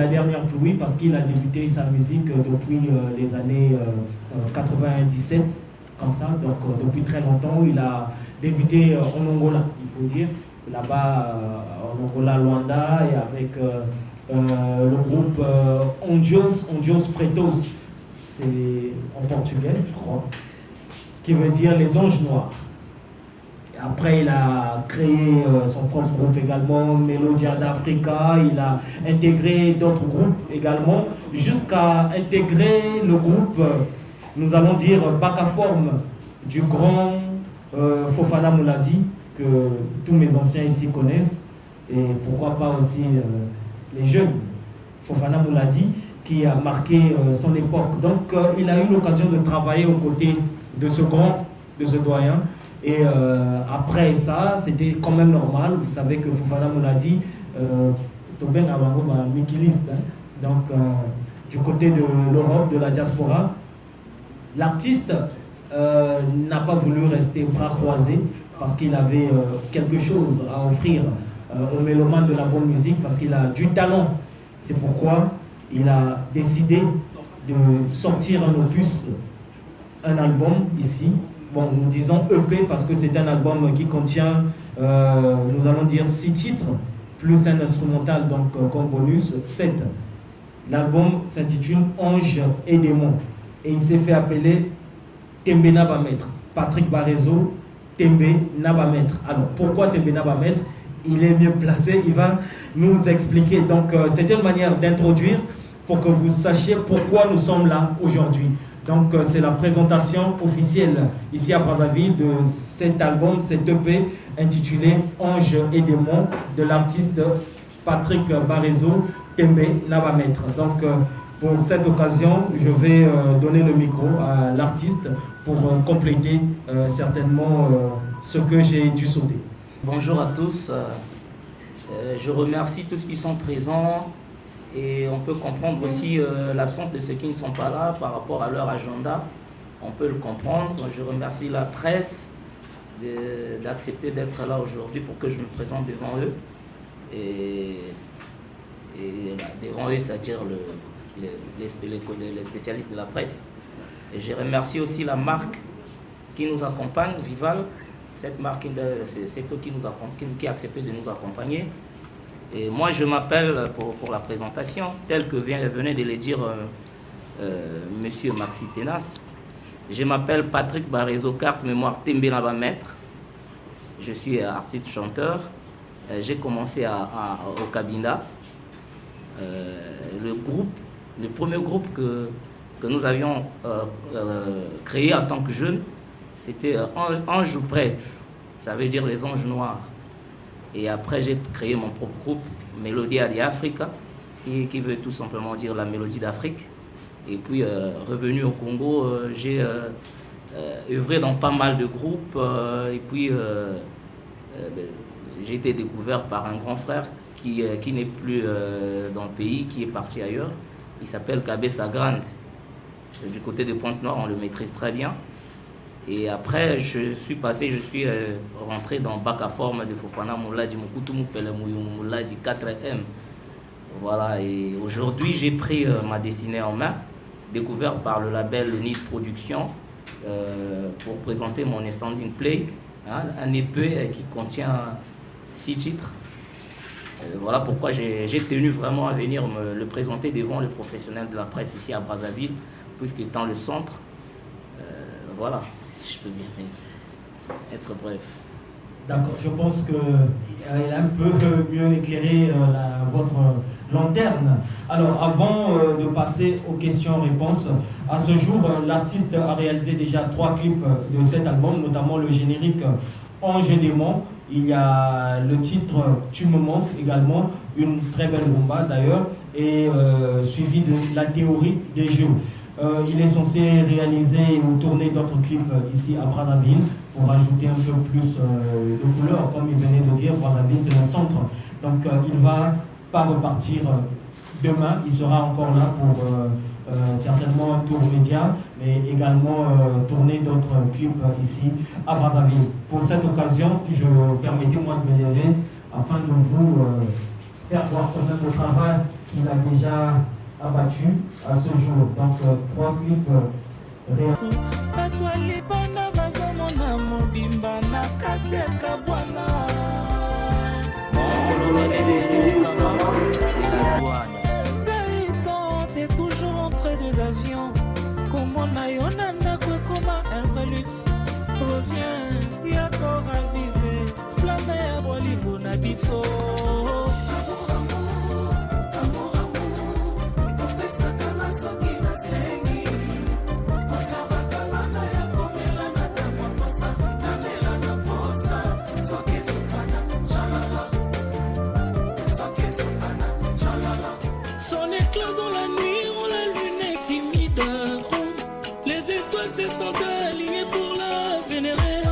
la dernière pluie parce qu'il a débuté sa musique depuis les années 97, comme ça, donc depuis très longtemps. Il a débuté en Angola, il faut dire, là-bas en Angola, Luanda, et avec le groupe Ondios Pretos, c'est en portugais, je crois, qui veut dire les anges noirs. Après, il a créé son propre groupe également, Melodia d'Africa. Il a intégré d'autres groupes également, jusqu'à intégrer le groupe, nous allons dire, Bakaform, du grand Fofana Mouladi, que tous mes anciens ici connaissent, et pourquoi pas aussi les jeunes. Fofana Mouladi, qui a marqué son époque. Donc, il a eu l'occasion de travailler aux côtés de ce grand, de ce doyen. Et après ça, c'était quand même normal. Vous savez que Fofana Mouladi, Tobin Awango, Mikiliste, donc du côté de l'Europe, de la diaspora, l'artiste n'a pas voulu rester bras croisés parce qu'il avait quelque chose à offrir aux mélomanes de la bonne musique, parce qu'il a du talent. C'est pourquoi il a décidé de sortir un opus, un album ici. Bon, nous disons EP parce que c'est un album qui contient, nous allons dire, 6 titres, plus un instrumental, donc comme bonus, 7. L'album s'intitule Ange et démons. Et il s'est fait appeler Tembe Nabametre. Patrick Barezo, Tembe Nabametre. Alors, pourquoi Tembe Nabametre? Il est mieux placé, il va nous expliquer. Donc, c'était une manière d'introduire pour que vous sachiez pourquoi nous sommes là aujourd'hui. Donc, c'est la présentation officielle ici à Brazzaville de cet album, cet EP intitulé Ange et démons de l'artiste Patrick Barezo, Tembe Nabametre. Donc, pour cette occasion, je vais donner le micro à l'artiste pour compléter certainement ce que j'ai dû sauter. Bonjour à tous. Je remercie tous qui sont présents. Et on peut comprendre aussi l'absence de ceux qui ne sont pas là par rapport à leur agenda. On peut le comprendre. Je remercie la presse d'accepter d'être là aujourd'hui pour que je me présente devant eux. Et devant eux, c'est-à-dire les spécialistes de la presse. Et je remercie aussi la marque qui nous accompagne, Vival. Cette marque, c'est eux qui a accepté de nous accompagner. Et moi, je m'appelle, pour la présentation, tel que venait de le dire Monsieur Maxi Tenas, je m'appelle Patrick Barezo, carte mémoire Tembe Nabametre. Je suis artiste-chanteur. J'ai commencé au Cabinda. Le premier groupe que nous avions créé en tant que jeunes, c'était Ange Prêtre. Ça veut dire les anges noirs. Et après, j'ai créé mon propre groupe, Melodia d'Africa, qui veut tout simplement dire la mélodie d'Afrique. Et puis, revenu au Congo, j'ai œuvré dans pas mal de groupes. Et puis, j'ai été découvert par un grand frère qui n'est plus dans le pays, qui est parti ailleurs. Il s'appelle Cabessa Grande. Du côté de Pointe-Noire, on le maîtrise très bien. Et après, je suis rentré dans Bakaform de Fofana Mouladi, Mukutu Mupele Mouladi 4M. Voilà, et aujourd'hui, j'ai pris ma destinée en main, découvert par le label Nid Production, pour présenter mon standing play, hein, un EP qui contient 6 titres. Voilà pourquoi j'ai tenu vraiment à venir le présenter devant les professionnels de la presse ici à Brazzaville, puisque étant le centre, voilà. Je peux bien être bref. D'accord, je pense qu'il a un peu mieux éclairé votre lanterne. Alors, avant de passer aux questions-réponses, à ce jour, l'artiste a réalisé déjà 3 clips de cet album, notamment le générique Ange et démons. Il y a le titre Tu me manques également, une très belle rumba d'ailleurs, et suivi de La théorie des jeux. Il est censé réaliser ou tourner d'autres clips ici à Brazzaville pour ajouter un peu plus de couleur, comme il venait de dire. Brazzaville, c'est le centre. Donc, il ne va pas repartir demain. Il sera encore là pour certainement un tour média, mais également tourner d'autres clips ici à Brazzaville. Pour cette occasion, permettez-moi de me lever afin de vous faire voir quand même le travail qu'il a déjà abattu à ce jour. Donc 3 clips réalisés. T'es toujours entre deux avions. Comment Nayonanda comme un vrai luxe. Reviens, y'a encore à vivre. Flamme Bolingo Nabiso. Son éclat dans la nuit rend la lune est timide. Les étoiles se sont alignées pour la vénérer.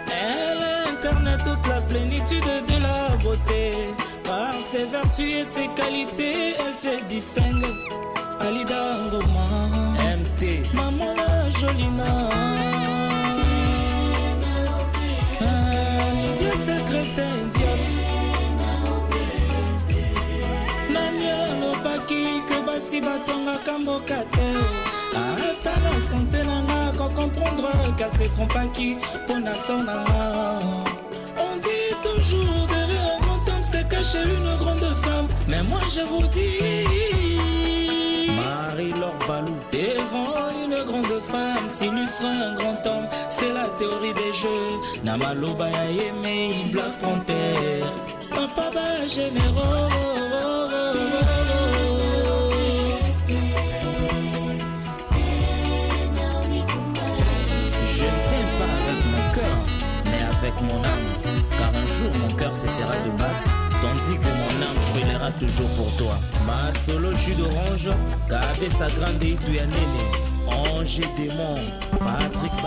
Elle incarne toute la plénitude de la beauté. Par ses vertus et ses qualités, elle se distingue. Alida Ngoma, MT, Maman la Jolina. Les yeux secrets idiotes. Que basi batonga kamboka te ata la santé nanga quand comprendre qu'elle se trompe à qui pour na son nanga. On dit toujours derrière un grand homme se cache une grande femme, mais moi je vous dis Marie-Laure Balou, devant une grande femme s'illustre un grand homme, c'est la théorie des jeux. Namaloba ya aimé Black Panther, papa ba généraux. Avec mon âme, car un jour mon cœur cessera de battre, tandis que mon âme brûlera toujours pour toi. Ma solo jus d'orange, Kabesa Grande et Tuyanene, ange et démon, Patrick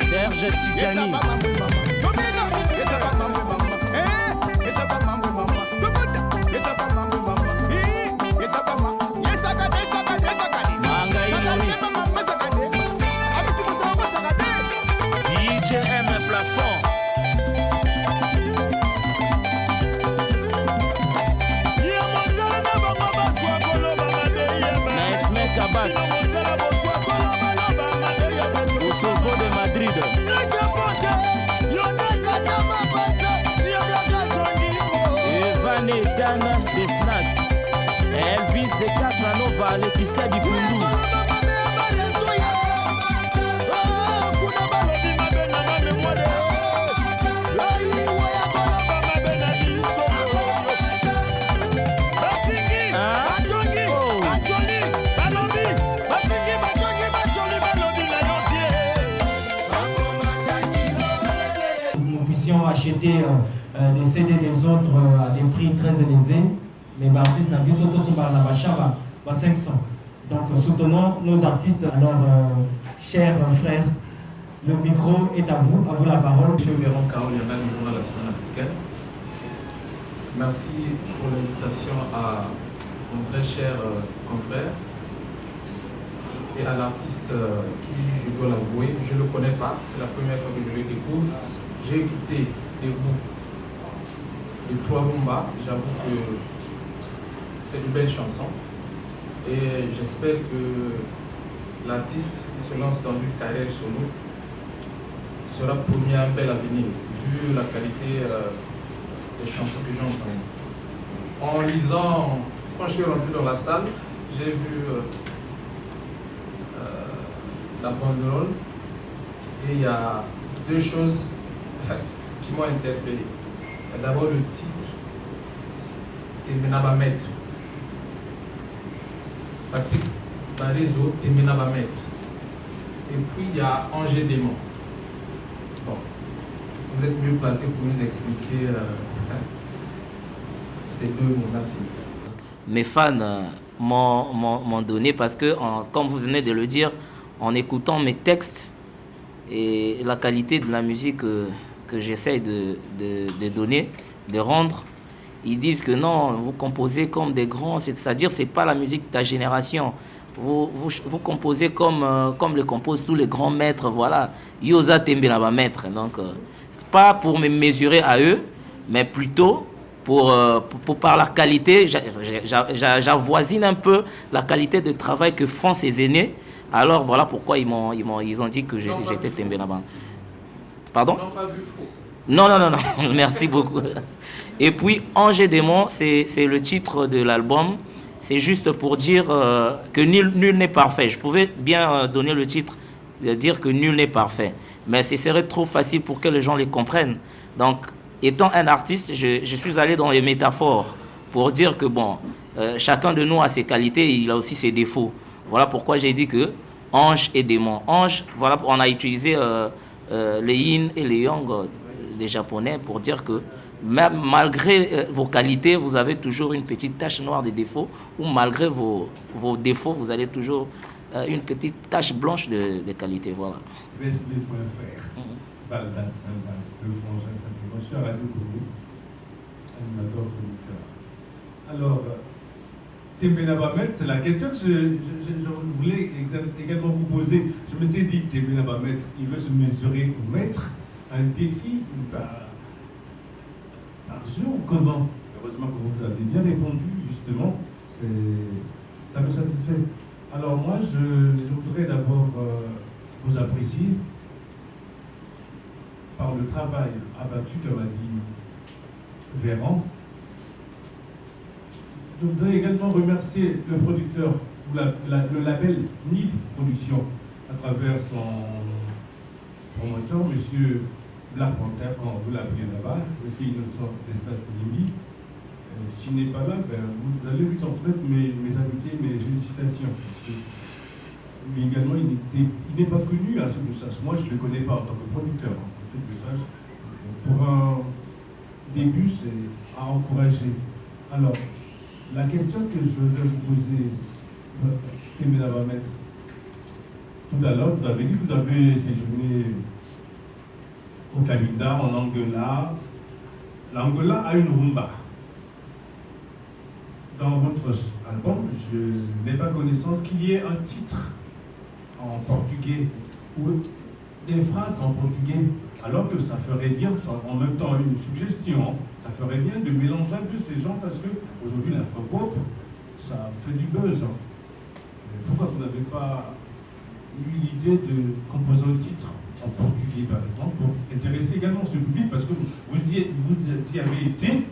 Serge Tidjani. Au Sovo de Madrid. Evan Etana de Snacks. Elvis de Casanova, Laetitia Dipundu. Acheter les CD des autres à des prix très élevés, mais l'artiste n'a vu surtout sur la Bachaba à 500. Donc soutenons nos artistes. Alors, chers frères, le micro est à vous la parole. Monsieur Véron Kao, il y en a un journal la semaine africaine. Merci pour l'invitation à mon très cher confrère et à l'artiste qui, je dois l'avouer, je ne le connais pas, c'est la première fois que je le découvre. J'ai écouté des bouts de Toi Rumba, j'avoue que c'est une belle chanson et j'espère que l'artiste qui se lance dans une carrière solo sera promis à un bel avenir vu la qualité des chansons que j'ai entendues. En lisant, quand je suis rentré dans la salle, j'ai vu la banderole et il y a deux choses qui m'ont interpellé. D'abord le titre Temenaba Maître. Patrick Barizo, Temenaba Maître. Et puis il y a Angers Démon. Bon, vous êtes mieux placé pour nous expliquer ces deux mots. Merci. Mes fans m'ont donné parce que, comme vous venez de le dire, en écoutant mes textes et la qualité de la musique que j'essaie de donner, de rendre, ils disent que non, vous composez comme des grands, c'est-à-dire c'est pas la musique de ta génération. vous composez comme le composent tous les grands maîtres, voilà. Yosa Tembena va maître. Donc, pas pour me mesurer à eux, mais plutôt pour par la qualité, j'avoisine un peu la qualité de travail que font ces aînés. Alors voilà pourquoi ils ont dit que j'étais Tembena. Pardon? Non, pas vu faux. Non, merci beaucoup. Et puis, Ange et Démon, c'est le titre de l'album. C'est juste pour dire que nul n'est parfait. Je pouvais bien donner le titre, dire que nul n'est parfait. Mais ce serait trop facile pour que les gens les comprennent. Donc, étant un artiste, je suis allé dans les métaphores pour dire que, bon, chacun de nous a ses qualités et il a aussi ses défauts. Voilà pourquoi j'ai dit que Ange et Démon. Ange, voilà, on a utilisé les yin et les yang des Japonais pour dire que même malgré vos qualités, vous avez toujours une petite tache noire de défauts, ou malgré vos défauts, vous avez toujours une petite tache blanche de qualité. Voilà. VSD.fr, Valdas Saint-Val, le frangin simplement. Je suis à Radio Congo, animateur producteur. Alors, Tembena Bamet, c'est la question que je voulais également vous poser. Je m'étais dit, Tembena Bamet, il veut se mesurer au maître, un défi par jour, comment? Heureusement que vous avez bien répondu, justement, ça me satisfait. Alors moi, je voudrais d'abord vous apprécier par le travail abattu, comme a dit Véran. Je voudrais également remercier le producteur, ou le label NID Production, à travers son promoteur, M. Black Panther, quand vous l'appelez là-bas, M. Innocent d'Espace Limbi. S'il n'est pas là, vous allez lui transmettre mes amitiés, mes félicitations. Lui également, il n'est pas connu à ce que je sache. Moi, je ne le connais pas en tant que producteur, à ce que je sache. Pour un début, c'est à encourager. Alors, la question que je voudrais vous poser, Tembena Bamet, tout à l'heure, vous avez dit que vous avez séjourné au Cabinda, en Angola. L'Angola a une rumba. Dans votre album, je n'ai pas connaissance qu'il y ait un titre en portugais ou des phrases en portugais, alors que ça ferait bien, en même temps une suggestion, ça ferait bien de mélanger un peu ces gens parce que aujourd'hui l'afro-pop, ça fait du buzz. Pourquoi vous n'avez pas eu l'idée de composer un titre en portugais par exemple pour intéresser également ce public parce que vous y avez été,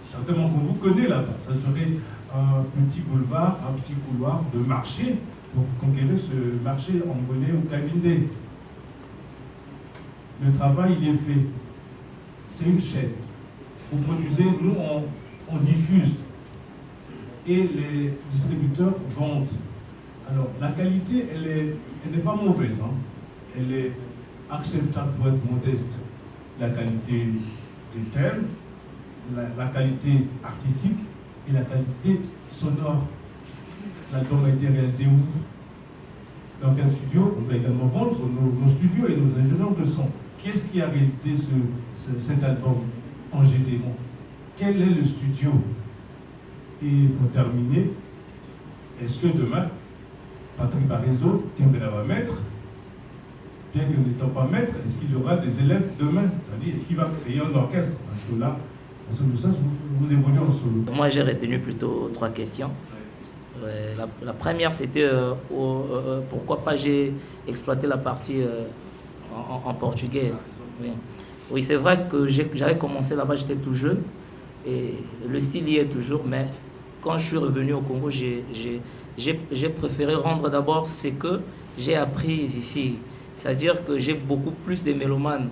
certainement qu'on vous connaît là-bas. Ça serait un petit boulevard, un petit couloir de marché pour conquérir ce marché angolais au Cabinda. Le travail, il est fait. C'est une chaîne. Vous produisez, nous, on diffuse. Et les distributeurs vendent. Alors, la qualité, elle n'est pas mauvaise. Hein. Elle est acceptable pour être modeste. La qualité des thèmes, la qualité artistique et la qualité sonore. L'album a été réalisé où? Dans quel studio? On va également vendre nos studios et nos ingénieurs de son. Qui est-ce qui a réalisé cet album Ange et Démon? Quel est le studio? Et pour terminer, est-ce que demain, Patrick Barezo, Tembena va maître, bien que n'étant pas maître, est-ce qu'il y aura des élèves demain? C'est-à-dire, est-ce qu'il va créer un orchestre? Parce que là, en ce sens, vous évoluez en solo. Moi, j'ai retenu plutôt 3 questions. La première, c'était pourquoi pas j'ai exploité la partie en portugais. Oui, c'est vrai que j'avais commencé là-bas, j'étais tout jeune et le style y est toujours, mais quand je suis revenu au Congo, j'ai préféré rendre d'abord ce que j'ai appris ici. C'est-à-dire que j'ai beaucoup plus de mélomanes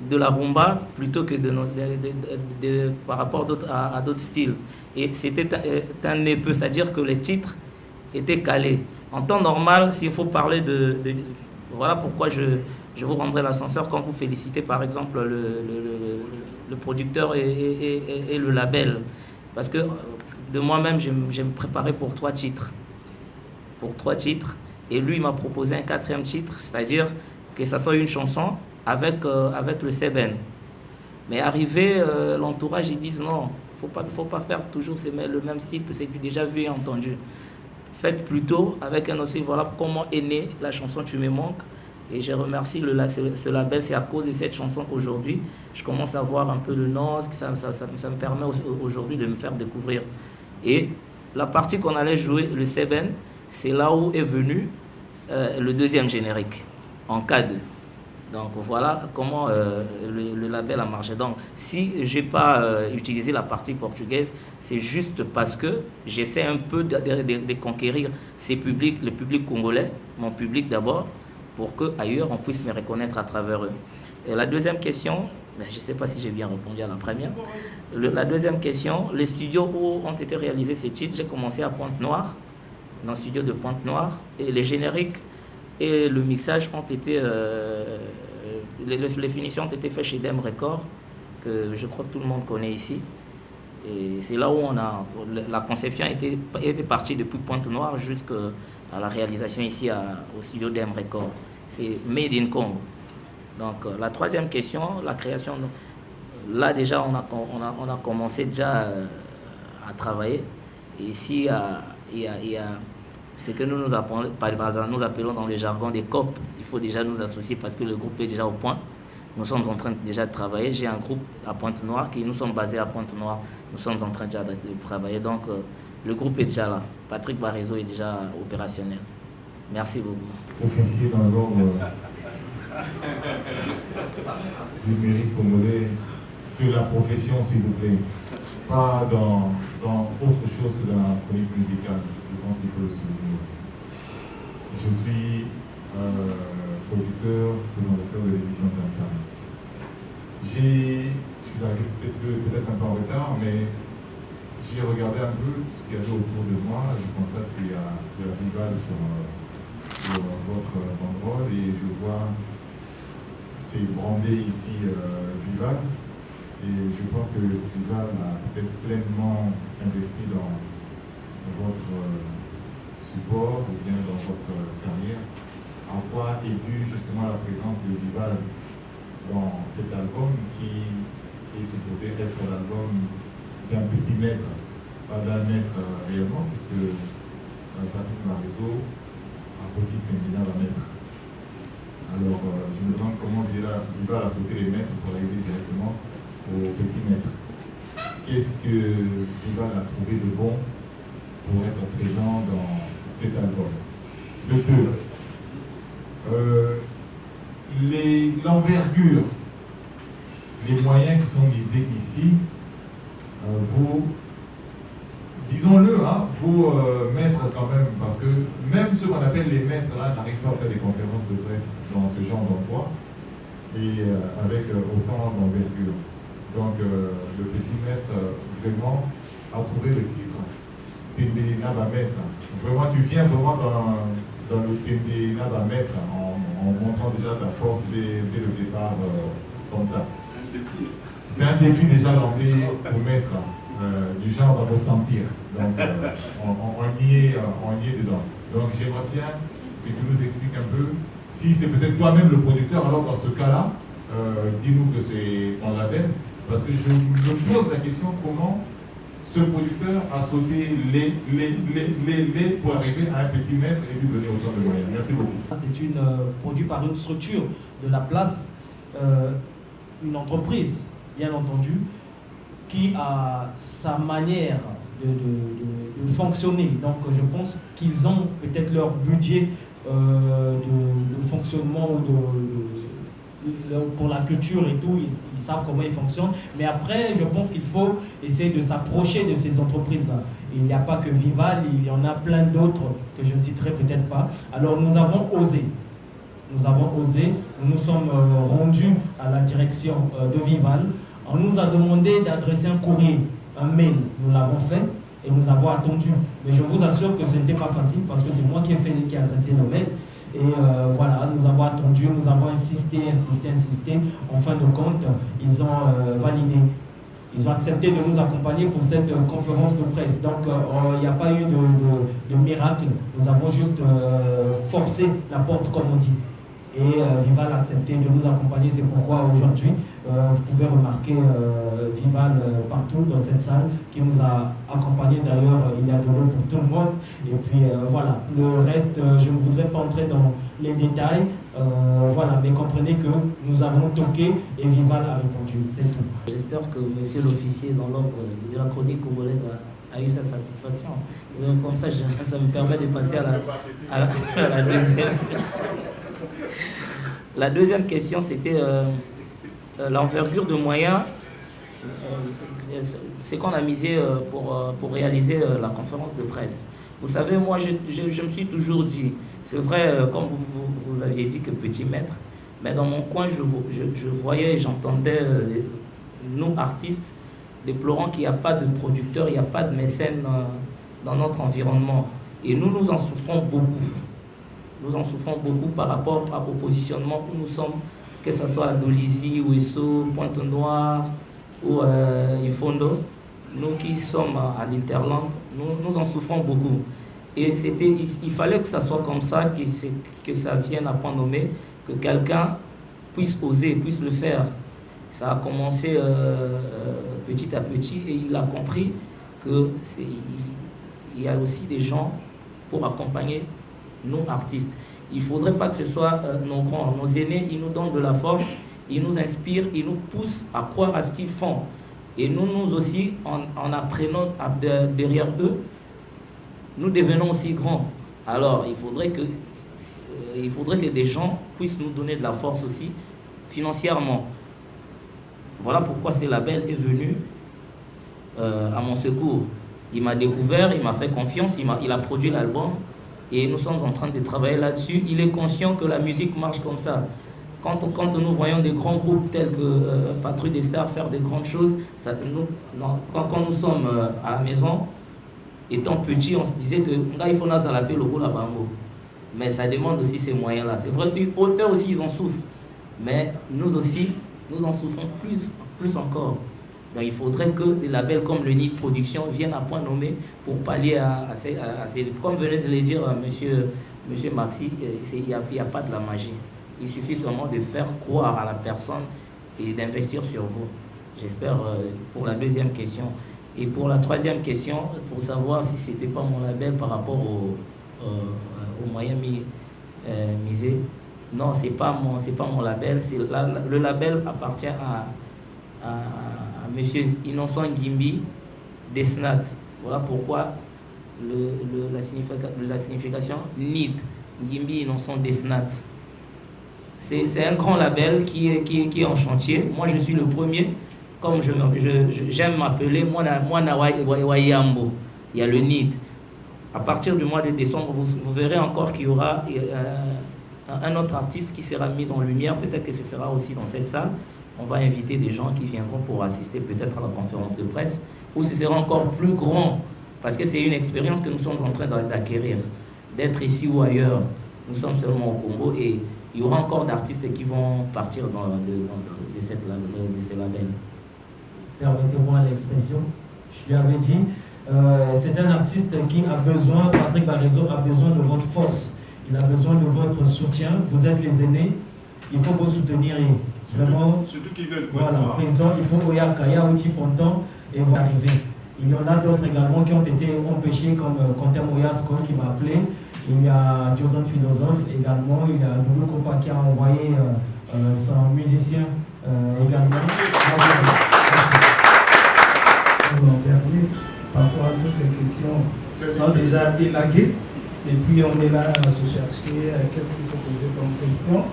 de la rumba plutôt que par rapport à d'autres styles. Et c'était un peu, c'est-à-dire que les titres étaient calés. En temps normal, s'il faut parler voilà pourquoi je vous rendrai l'ascenseur quand vous félicitez par exemple le producteur et le label. Parce que de moi-même, je me préparais pour 3 titres. Pour 3 titres. Et lui, il m'a proposé un 4e titre, c'est-à-dire que ça soit une chanson avec le Seben. Mais arrivé, l'entourage, ils disent non, faut pas faire toujours le même style que c'est déjà vu et entendu. faite plus tôt avec un aussi, voilà comment est née la chanson Tu me manques. Et je remercie ce label, c'est à cause de cette chanson qu'aujourd'hui, je commence à voir un peu le nom, ça me permet aujourd'hui de me faire découvrir. Et la partie qu'on allait jouer, le Seben, c'est là où est venu le deuxième générique, en CAD. Donc voilà comment le label a marché. Donc si je n'ai pas utilisé la partie portugaise, c'est juste parce que j'essaie un peu de conquérir ces publics, le public congolais, mon public d'abord, pour qu'ailleurs on puisse me reconnaître à travers eux. Et la deuxième question, je ne sais pas si j'ai bien répondu à la première. La deuxième question, les studios où ont été réalisés ces titres, j'ai commencé à Pointe-Noire, dans le studio de Pointe-Noire, et les génériques et le mixage ont été, les finitions ont été faites chez Dem Records, que je crois que tout le monde connaît ici. Et c'est là où la conception est partie depuis Pointe-Noire jusqu'à la réalisation ici au studio Dem Records. C'est Made in Congo. Donc la troisième question, la création, là déjà on a commencé déjà à travailler. Et ici il y a ce que nous appelons dans le jargon des COP. Il faut déjà nous associer parce que le groupe est déjà au point. Nous sommes en train déjà de travailler. J'ai un groupe à Pointe-Noire, nous sommes basés à Pointe-Noire. Nous sommes en train déjà de travailler. Donc le groupe est déjà là. Patrick Barrezo est déjà opérationnel. Merci beaucoup. Officier dans l'ordre du mérite congolais, de la profession s'il vous plaît. Pas dans autre chose que dans la chronique musicale. Je pense qu'il faut le souligner aussi. Je suis producteur, présentateur de l'émission Tam. Je suis arrivé peut-être un peu en retard, mais j'ai regardé un peu ce qu'il y avait autour de moi. Je constate qu'il y a Vival sur votre banderole et je vois c'est brandé ici Vival. Et je pense que Vival a peut-être pleinement investi dans votre support ou bien dans votre carrière. En quoi est due justement la présence de Vival dans cet album qui est supposé être l'album d'un petit maître, pas d'un maître réellement, puisque Patrick Barrezo a petit Pembina va maître. Alors je me demande comment Vival a sauté les maîtres pour arriver directement au petit maître. Qu'est-ce que Vival a trouvé de bon pour être présent dans cet album? Le deux. L'envergure, les moyens qui sont misés ici, disons-le, vous maîtres quand même, parce que même ceux qu'on appelle les maîtres là n'arrivent pas à faire des conférences de presse dans ce genre d'emploi et avec autant d'envergure. Donc le petit maître vraiment a trouvé le titre Pembina va mettre. Vraiment, tu viens vraiment dans le Pembina va mettre en montrant déjà ta force dès le départ comme ça. C'est un défi déjà lancé pour mettre du genre on va ressentir. Donc on y est dedans. Donc j'aimerais bien que tu nous expliques un peu, si c'est peut-être toi-même le producteur, alors dans ce cas-là, dis-nous que c'est ton label, parce que je me pose la question comment ce producteur a sauté les pour arriver à un petit maître et lui donner autant de moyens. Merci beaucoup. C'est produit par une structure de la place, une entreprise, bien entendu, qui a sa manière de fonctionner. Donc je pense qu'ils ont peut-être leur budget de fonctionnement pour la culture et tout, ils savent comment ils fonctionnent. Mais après, je pense qu'il faut essayer de s'approcher de ces entreprises-là. Il n'y a pas que Vival, il y en a plein d'autres que je ne citerai peut-être pas. Alors nous avons osé. Nous nous sommes rendus à la direction de Vival. On nous a demandé d'adresser un courrier, un mail. Nous l'avons fait et nous avons attendu. Mais je vous assure que ce n'était pas facile parce que c'est moi qui ai adressé le mail. Et voilà, nous avons attendu, nous avons insisté. En fin de compte, ils ont validé. Ils ont accepté de nous accompagner pour cette conférence de presse. Donc, il n'y a pas eu de miracle. Nous avons juste forcé la porte, comme on dit. Et Vival a accepté de nous accompagner. C'est pourquoi aujourd'hui, vous pouvez remarquer Vival partout dans cette salle qui nous a accompagnés. D'ailleurs, il y a de l'eau pour tout le monde. Et puis voilà, le reste, je ne voudrais pas entrer dans les détails. Voilà, mais comprenez que nous avons toqué et Vival a répondu. C'est tout. J'espère que monsieur l'officier dans l'ordre de la chronique congolaise a eu sa satisfaction. Donc, comme ça, ça me permet de passer à la deuxième. La deuxième question, c'était l'envergure de moyens. C'est qu'on a misé pour réaliser la conférence de presse. Vous savez, moi, je me suis toujours dit, c'est vrai, comme vous aviez dit que petit maître, mais dans mon coin, je voyais et j'entendais nous, artistes, déplorant qu'il n'y a pas de producteurs, il n'y a pas de mécènes dans notre environnement. Et nous en souffrons beaucoup. Nous en souffrons beaucoup par rapport au positionnement où nous sommes, que ce soit à Dolisie, Ouesso, Pointe-Noire ou Ifondo. Nous qui sommes à l'Interland, nous en souffrons beaucoup. Et il fallait que ça soit comme ça, que ça vienne à point nommé, que quelqu'un puisse oser, puisse le faire. Ça a commencé petit à petit et il a compris qu'il y a aussi des gens pour accompagner nos artistes. Il ne faudrait pas que ce soit nos grands, nos aînés, ils nous donnent de la force, ils nous inspirent, ils nous poussent à croire à ce qu'ils font. Et nous aussi, en apprenant derrière eux, nous devenons aussi grands. Alors, il faudrait que des gens puissent nous donner de la force aussi, financièrement. Voilà pourquoi ce label est venu à mon secours. Il m'a découvert, il m'a fait confiance, il a produit l'album et nous sommes en train de travailler là-dessus. Il est conscient que la musique marche comme ça. Quand nous voyons des grands groupes tels que Patrouille des Stars faire des grandes choses, quand nous sommes à la maison, étant petits, on se disait que il faut l'appeler le goût la bambo. Mais ça demande aussi ces moyens-là. C'est vrai qu'eux aussi, ils en souffrent. Mais nous aussi, nous en souffrons plus encore. Donc il faudrait que des labels comme le Nid Production viennent à point nommé pour pallier à ces... Comme venait de le dire monsieur Maxi, il n'y a pas de la magie. Il suffit seulement de faire croire à la personne et d'investir sur vous. J'espère pour la deuxième question. Et pour la troisième question, pour savoir si ce n'était pas mon label par rapport aux moyens misés. Non, ce n'est pas mon label. Le label appartient à monsieur Innocent Ngimbi Desnat. Voilà pourquoi la signification NID, Ngimbi Innocent Desnat. C'est un grand label qui est en chantier. Moi, je suis le premier. Comme j'aime m'appeler, Mwana Wayambo. Il y a le NID. À partir du mois de décembre, vous verrez encore qu'il y aura un autre artiste qui sera mis en lumière. Peut-être que ce sera aussi dans cette salle. On va inviter des gens qui viendront pour assister peut-être à la conférence de presse. Ou ce sera encore plus grand. Parce que c'est une expérience que nous sommes en train d'acquérir. D'être ici ou ailleurs. Nous sommes seulement au Congo et il y aura encore d'artistes qui vont partir de ces labels. Permettez-moi l'expression. Je lui avais dit, c'est un artiste qui a besoin, Patrick Barezo a besoin de votre force. Il a besoin de votre soutien. Vous êtes les aînés. Il faut vous soutenir. Vraiment, surtout qu'ils veulent. Voilà, président, il faut Oyakaya, Outi Ponton, et vous arrivez. Il y en a d'autres également qui ont été empêchés, comme Quentin Moyasco qui m'a appelé. Il y a Joson Philosophe également. Il y a Doulou Kopa qui a envoyé son musicien également. Parfois, toutes les questions sont déjà élaguées. Et puis, on est là à se chercher qu'est-ce qu'il faut poser comme question.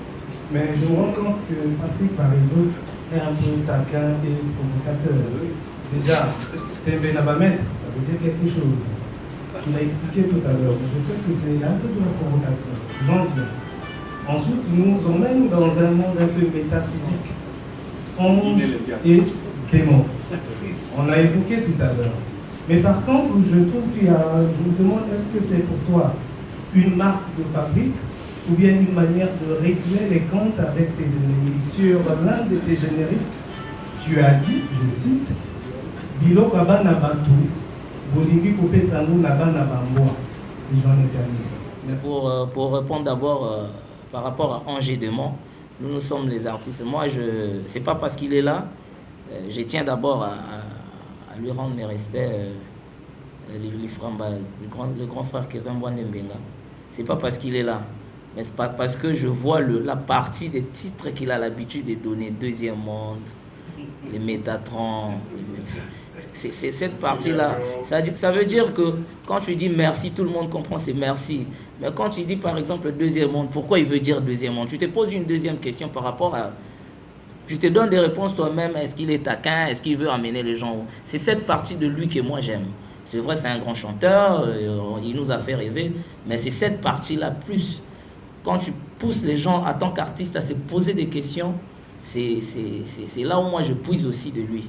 Mais je me rends compte que Patrick Barezo est un peu taquin et provocateur. Déjà, Tembe Nabamètre, ça veut dire quelque chose. Tu l'as expliqué tout à l'heure. Je sais que c'est un peu de la provocation. J'en viens. Ensuite, il nous emmène dans un monde un peu métaphysique. Ange et démon. On l'a évoqué tout à l'heure. Mais par contre, je trouve je me demande, est-ce que c'est pour toi une marque de fabrique ou bien une manière de régler les comptes avec tes ennemis? Sur l'un de tes génériques, tu as dit, je cite, Bilo Kabana Batu, Bolingi Kope Sangou Nabana Bamboa. Et j'en ai terminé. Pour répondre d'abord par rapport à Angers Demont, nous sommes les artistes. Moi, c'est pas parce qu'il est là, je tiens d'abord à lui rendre mes respects, le grand frère Kevin Mbenga. C'est pas parce qu'il est là, mais c'est pas parce que je vois la partie des titres qu'il a l'habitude de donner, Deuxième Monde, les Métatrons. C'est cette partie-là. Ça veut dire que quand tu dis merci, tout le monde comprend, c'est merci. Mais quand tu dis par exemple Deuxième Monde, pourquoi il veut dire Deuxième Monde? Tu te poses une deuxième question par rapport à... Tu te donnes des réponses toi-même. Est-ce qu'il est taquin? Est-ce qu'il veut amener les gens? C'est cette partie de lui que moi j'aime. C'est vrai, c'est un grand chanteur, il nous a fait rêver, mais c'est cette partie-là plus. Quand tu pousses les gens en tant qu'artiste à se poser des questions, c'est là où moi je puise aussi de lui.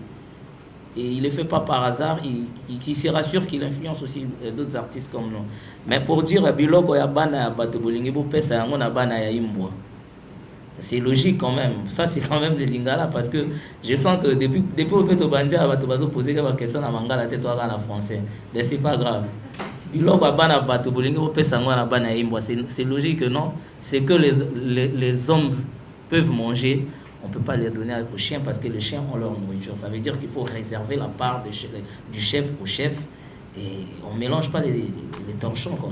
Et il ne le fait pas par hasard, il se rassure qu'il influence aussi d'autres artistes comme nous. Mais pour dire, Biloko ya bana bato bolingi bo pesa yango na bana ya imbwa. C'est logique quand même. Ça, c'est quand même le lingala parce que je sens que depuis au Peto Bandia, on va poser des questions à Mangala, tête en français. Mais c'est pas grave. C'est logique, non? C'est que les hommes peuvent manger. On ne peut pas les donner aux chiens parce que les chiens ont leur nourriture. Ça veut dire qu'il faut réserver la part du chef au chef. Et on ne mélange pas les torchons. Quoi.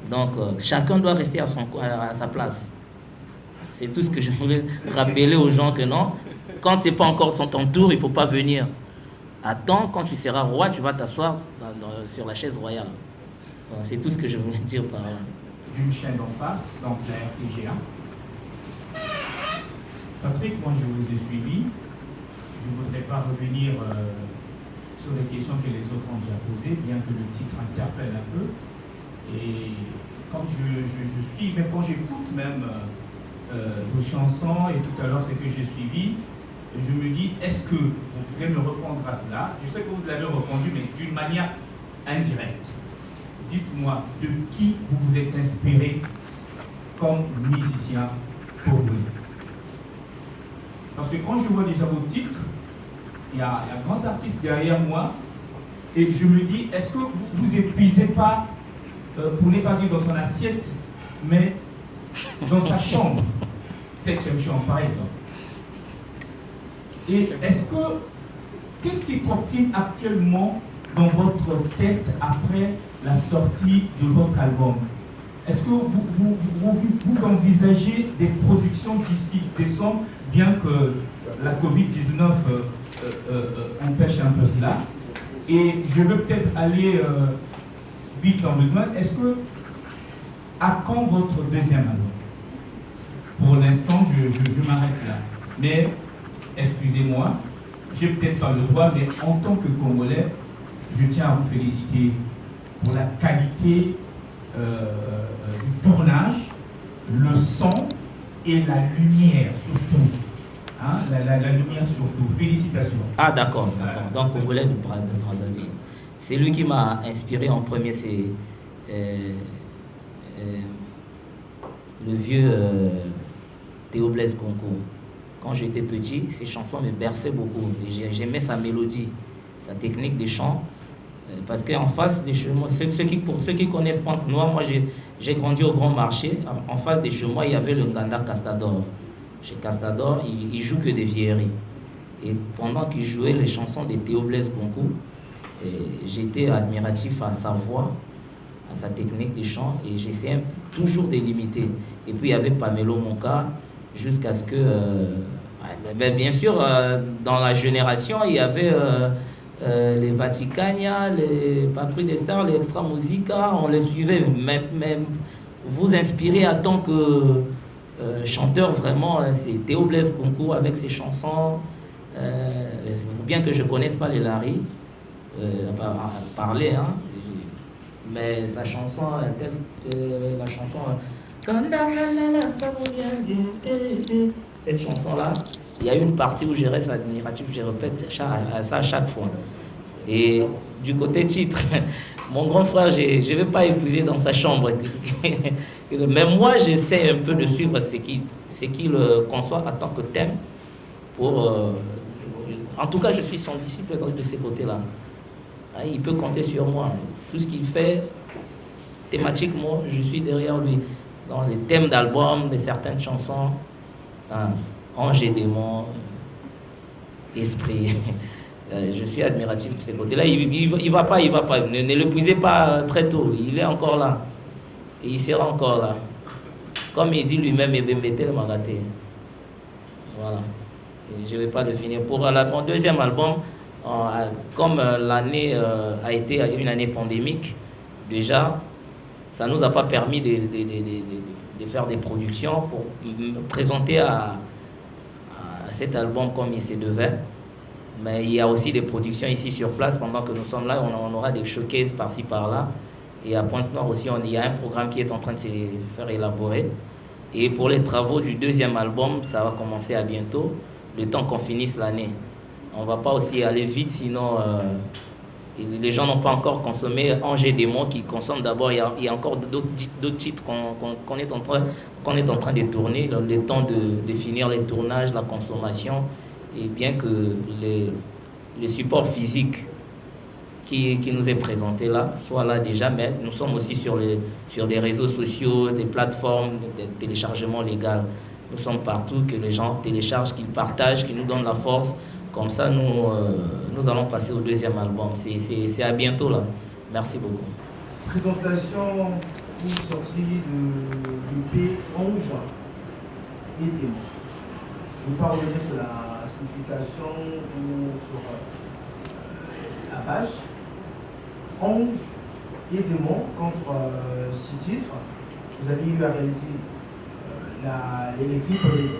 Donc, chacun doit rester à sa place. C'est tout ce que je voulais rappeler aux gens que non, quand ce n'est pas encore ton tour, il ne faut pas venir. Attends, quand tu seras roi, tu vas t'asseoir sur la chaise royale. C'est tout ce que je voulais dire par là. D'une chaîne en face, donc la RTGA. Patrick, moi je vous ai suivi. Je ne voudrais pas revenir sur les questions que les autres ont déjà posées, bien que le titre interpelle un peu. Et quand je suis, mais quand j'écoute même vos chansons et tout à l'heure ce que j'ai suivi, je me dis, est-ce que vous pouvez me répondre à cela? Je sais que vous l'avez répondu, mais d'une manière indirecte. Dites-moi, de qui vous vous êtes inspiré comme musicien congolais? Parce que quand je vois déjà vos titres, il y a un grand artiste derrière moi, et je me dis, est-ce que vous épuisez pas, pour ne pas dire dans son assiette, mais dans sa chambre, 7e chambre par exemple? Et qu'est-ce qui continue actuellement dans votre tête après la sortie de votre album? Est-ce que vous envisagez des productions d'ici décembre, bien que la Covid-19 empêche un peu cela? Et je veux peut-être aller vite dans le domaine. Est-ce que, à quand votre deuxième album? Pour l'instant, je m'arrête là. Mais, excusez-moi, j'ai peut-être pas le droit, mais en tant que Congolais, je tiens à vous féliciter pour la qualité du tournage, le son et la lumière surtout. Hein, la lumière surtout. Félicitations. Ah d'accord. Donc Congolais de Brazzaville. C'est lui qui m'a inspiré en premier, c'est le vieux Théo Blaise Concours. Quand j'étais petit, ses chansons me berçaient beaucoup. J'aimais sa mélodie, sa technique de chant. Parce qu'en face des chemins, pour ceux qui connaissent Pointe-Noire, moi j'ai grandi au Grand Marché. En face des chemins, il y avait le Nganda Castador. Chez Castador, il joue que des vieilleries. Et pendant qu'il jouait les chansons de Théo Blaise Concours, j'étais admiratif à sa voix, à sa technique de chant, et j'essayais toujours de l'imiter. Et puis il y avait Pamelo Monka, jusqu'à ce que... mais bien sûr, dans la génération, il y avait... les Vaticania, les Patrouilles des Stars, les Extra Musica, on les suivait. Même vous inspirez en tant que chanteur, vraiment, c'est Théo Blaise Concours avec ses chansons. Bien que je ne connaisse pas les Larry, à parler, hein, mais sa chanson, la chanson. Cette chanson-là, il y a une partie où je reste admiratif, je répète ça à chaque fois. Et du côté titre, mon grand frère, je ne vais pas épouser dans sa chambre. Mais moi, j'essaie un peu de suivre ce qu'il conçoit en tant que thème. En tout cas, je suis son disciple de ces côtés-là. Il peut compter sur moi. Tout ce qu'il fait, thématiquement, je suis derrière lui. dans les thèmes d'album, de certaines chansons, Ange et démon, Esprit. Je suis admiratif de ce côté-là. Il va pas. Ne l'épuisez pas très tôt. Il est encore là. Et il sera encore là. Comme il dit lui-même, Ebembete Magaté. Voilà. Et je ne vais pas le finir. Pour mon deuxième album, comme l'année a été une année pandémique, déjà, ça ne nous a pas permis de faire des productions pour présenter à cet album comme il se devait. Mais il y a aussi des productions ici sur place. Pendant que nous sommes là, on aura des showcases par-ci par-là. Et à Pointe-Noire aussi, il y a un programme qui est en train de se faire élaborer. Et pour les travaux du deuxième album, ça va commencer à bientôt, le temps qu'on finisse l'année. On ne va pas aussi aller vite, sinon les gens n'ont pas encore consommé Ange et démon qui consomment d'abord. Il y a encore d'autres titres qu'on est en train de tourner, le temps de finir les tournages, la consommation. Et bien que le support physique qui nous est présenté là soit là déjà, mais nous sommes aussi sur des réseaux sociaux, des plateformes de téléchargement légal. Nous sommes partout, que les gens téléchargent, qu'ils partagent, qu'ils nous donnent la force. Comme ça, nous allons passer au deuxième album. C'est à bientôt là. Merci beaucoup. Présentation ou sortie de l'EP Ange et démon. Je ne vais pas revenir sur la signification ou sur la page. Ange et démon contre 6 titres. Vous avez eu à réaliser les clips des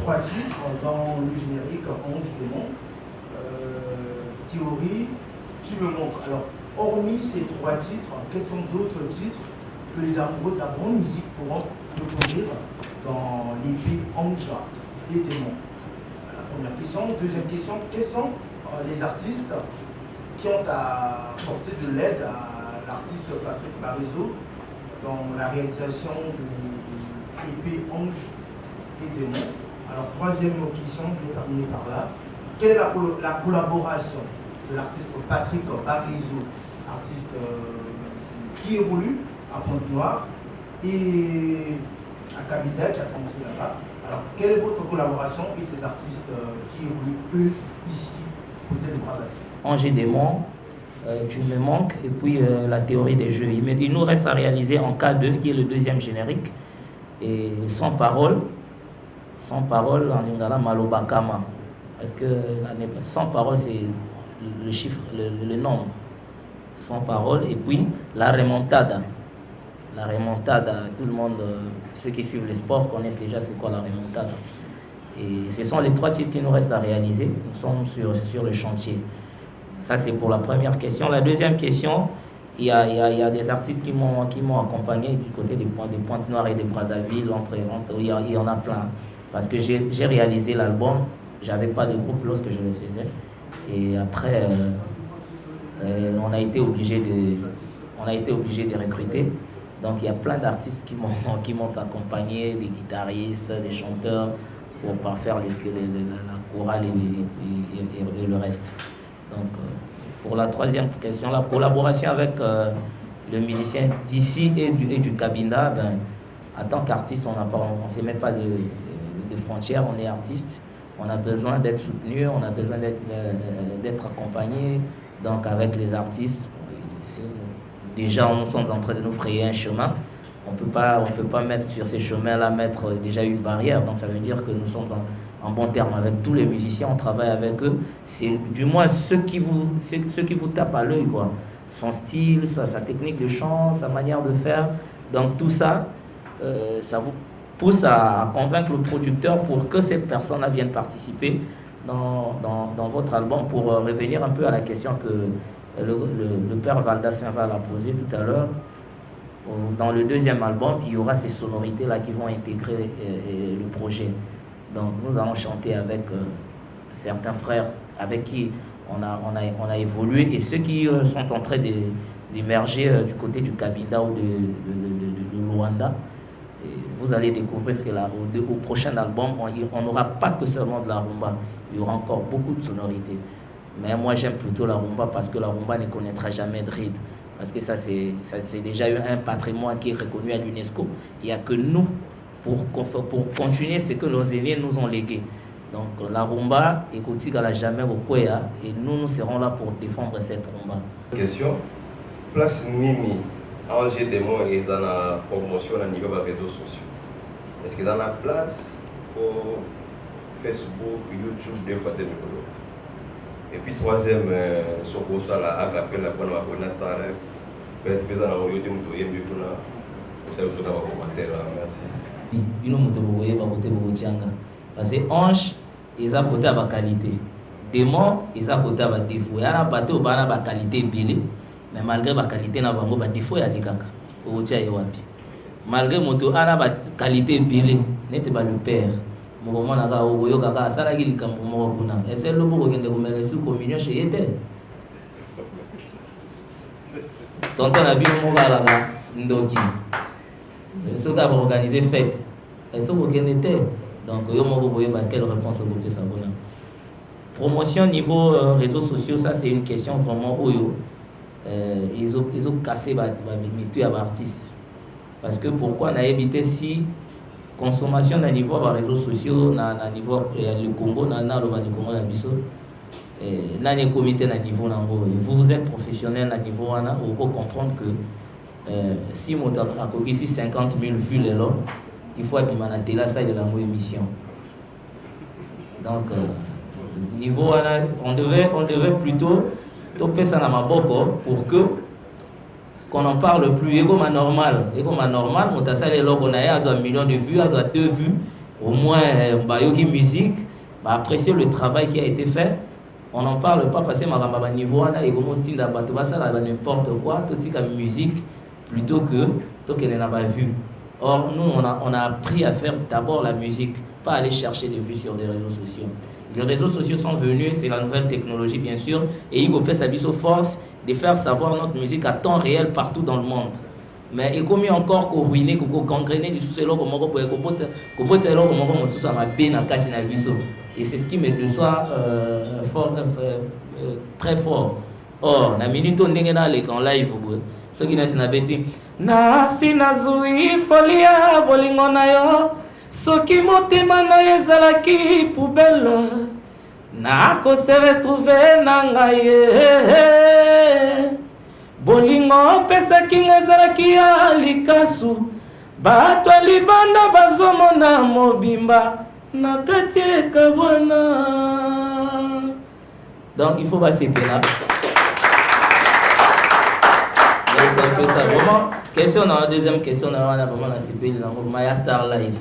3 titres dans le générique Ange et démon. Théorie, tu me manques. Alors, hormis ces 3 titres, quels sont d'autres titres que les amoureux de la bonne musique pourront découvrir dans l'EP Ange et démon? La première question. Deuxième question, quels sont les artistes qui ont apporté de l'aide à l'artiste Patrick Barizeau dans la réalisation de l'EP Ange et démon? Alors, troisième question, je vais terminer par là. Quelle est la collaboration de l'artiste Patrick Barizeau, artiste qui évolue à Pointe-Noire et à Cabida, qui a commencé là-bas? Alors, quelle est votre collaboration et ces artistes qui évoluent, eux, ici, côté de Brazzaville? Ange et démon, tu me manques, et puis la théorie des jeux. Il nous reste à réaliser en K2, qui est le deuxième générique, et sans parole en lingala Malobakama. Parce que sans parole, c'est le chiffre, le nombre. Sans parole, et puis la remontada. La remontada, tout le monde, ceux qui suivent le sport connaissent déjà c'est quoi la remontada. Et ce sont les 3 titres qui nous restent à réaliser. Nous sommes sur le chantier. Ça, c'est pour la première question. La deuxième question, il y a des artistes qui m'ont accompagné du côté des Pointe-Noires et des Brazzaville. Il y en a plein. Parce que j'ai réalisé l'album, j'avais pas de groupe lorsque je le faisais. Et après, on a été obligé de recruter. Donc il y a plein d'artistes qui m'ont accompagné, des guitaristes, des chanteurs, pour parfaire la chorale et le reste. Donc pour la troisième question, la collaboration avec le musicien d'ici et du Cabinda, en tant qu'artiste, on ne se met pas de frontières, on est artiste, on a besoin d'être soutenu, on a besoin d'être accompagné. Donc avec les artistes, déjà nous sommes en train de nous frayer un chemin. On peut pas mettre sur ces chemins-là déjà une barrière. Donc ça veut dire que nous sommes en bon terme avec tous les musiciens, on travaille avec eux. C'est du moins ceux qui vous tapent à l'œil, quoi. Son style, sa technique de chant, sa manière de faire. Donc tout ça, ça vous pousse à convaincre le producteur pour que cette personne-là vienne participer dans votre album. Pour revenir un peu à la question que le père Valda Saint-Val a posée tout à l'heure, dans le deuxième album, il y aura ces sonorités-là qui vont intégrer le projet. Donc nous allons chanter avec certains frères avec qui on a évolué, et ceux qui sont en train d'émerger du côté du Cabinda ou de Luanda. Et vous allez découvrir que au prochain album, on n'aura pas que seulement de la rumba, il y aura encore beaucoup de sonorités. Mais moi j'aime plutôt la rumba parce que la rumba ne connaîtra jamais de rythme. parce que ça c'est déjà un patrimoine qui est reconnu à l'UNESCO. Il n'y a que nous pour continuer ce que nos aînés nous ont légué. Donc la rumba, écoutez, elle n'a jamais beaucoup et nous serons là pour défendre cette rumba. Question, place Nini, Angers des mots et dans la promotion au niveau des réseaux sociaux. Est-ce que dans la place pour Facebook, YouTube, des fois des micros? Et puis troisième, sur ça, la appel la bonne abonnement star, peut-être que dans le YouTube, vous avez pour ça vous avez un commentaire. Merci. Nous parce que ange, ils ont côté à la qualité. Démon, ils ont côté à la défaut. Il y a un bateau qui a la qualité belle, mais malgré la qualité, il y a un défaut. Malgré moto, il y a la qualité belle, n'est pas le père. Mokomo na ka oyo kaka asala ki likambo moko kuna ese lobo ko kende komela su communion chez ete tonton na bio moko ala ka ndoki so ka organiser fête ese ko kende te donc yo moko boye ba quelle réponse ko fait ça bona. Promotion niveau réseaux sociaux, ça c'est une question vraiment oyo ils ont cassé ba mitu ya ba artiste parce que pourquoi na éviter si consommation na niveau des réseaux sociaux na niveau le Congo na le Congo na biso na les comités na niveau na vous êtes professionnel na niveau wana ou comprendre que si mon a ici 50 000 vues les lots il faut abîmer la télé ça de la émission donc niveau wana on devait plutôt toper ça na maboko pour que qu'on en parle plus. Et comme normal, on a ça les logs, on a 1 million de vues, 2 vues, au moins, bayoki musique, apprécier le travail qui a été fait. On n'en parle pas parce que ma niveau on a et comment tinda bato ça n'importe quoi, tout ça comme musique plutôt que tout qu'elle n'a pas vu. Or nous on a appris à faire d'abord la musique, pas aller chercher des vues sur des réseaux sociaux. Les réseaux sociaux sont venus, c'est la nouvelle technologie bien sûr, et il a sa force de faire savoir notre musique à temps réel partout dans le monde. Mais il a encore qu'on ruiner, qu'on gangréner du sous-selo, et c'est ce qui me déçoit très fort. Or, la minute on est en live, ce qui n'est pas dit, Nasi nazui folia bolingona yo. Soki motema na ezalaki poubelle nako se retrouver na ngai bolingo pesaki ezalaki ya likasu bato libanda bazomona mobimba na kati ekabwana. Donc il faut passer là. C'est un peu ça. Vraiment, question dans la deuxième question, on a vraiment la CPI dans le Maya Star Live.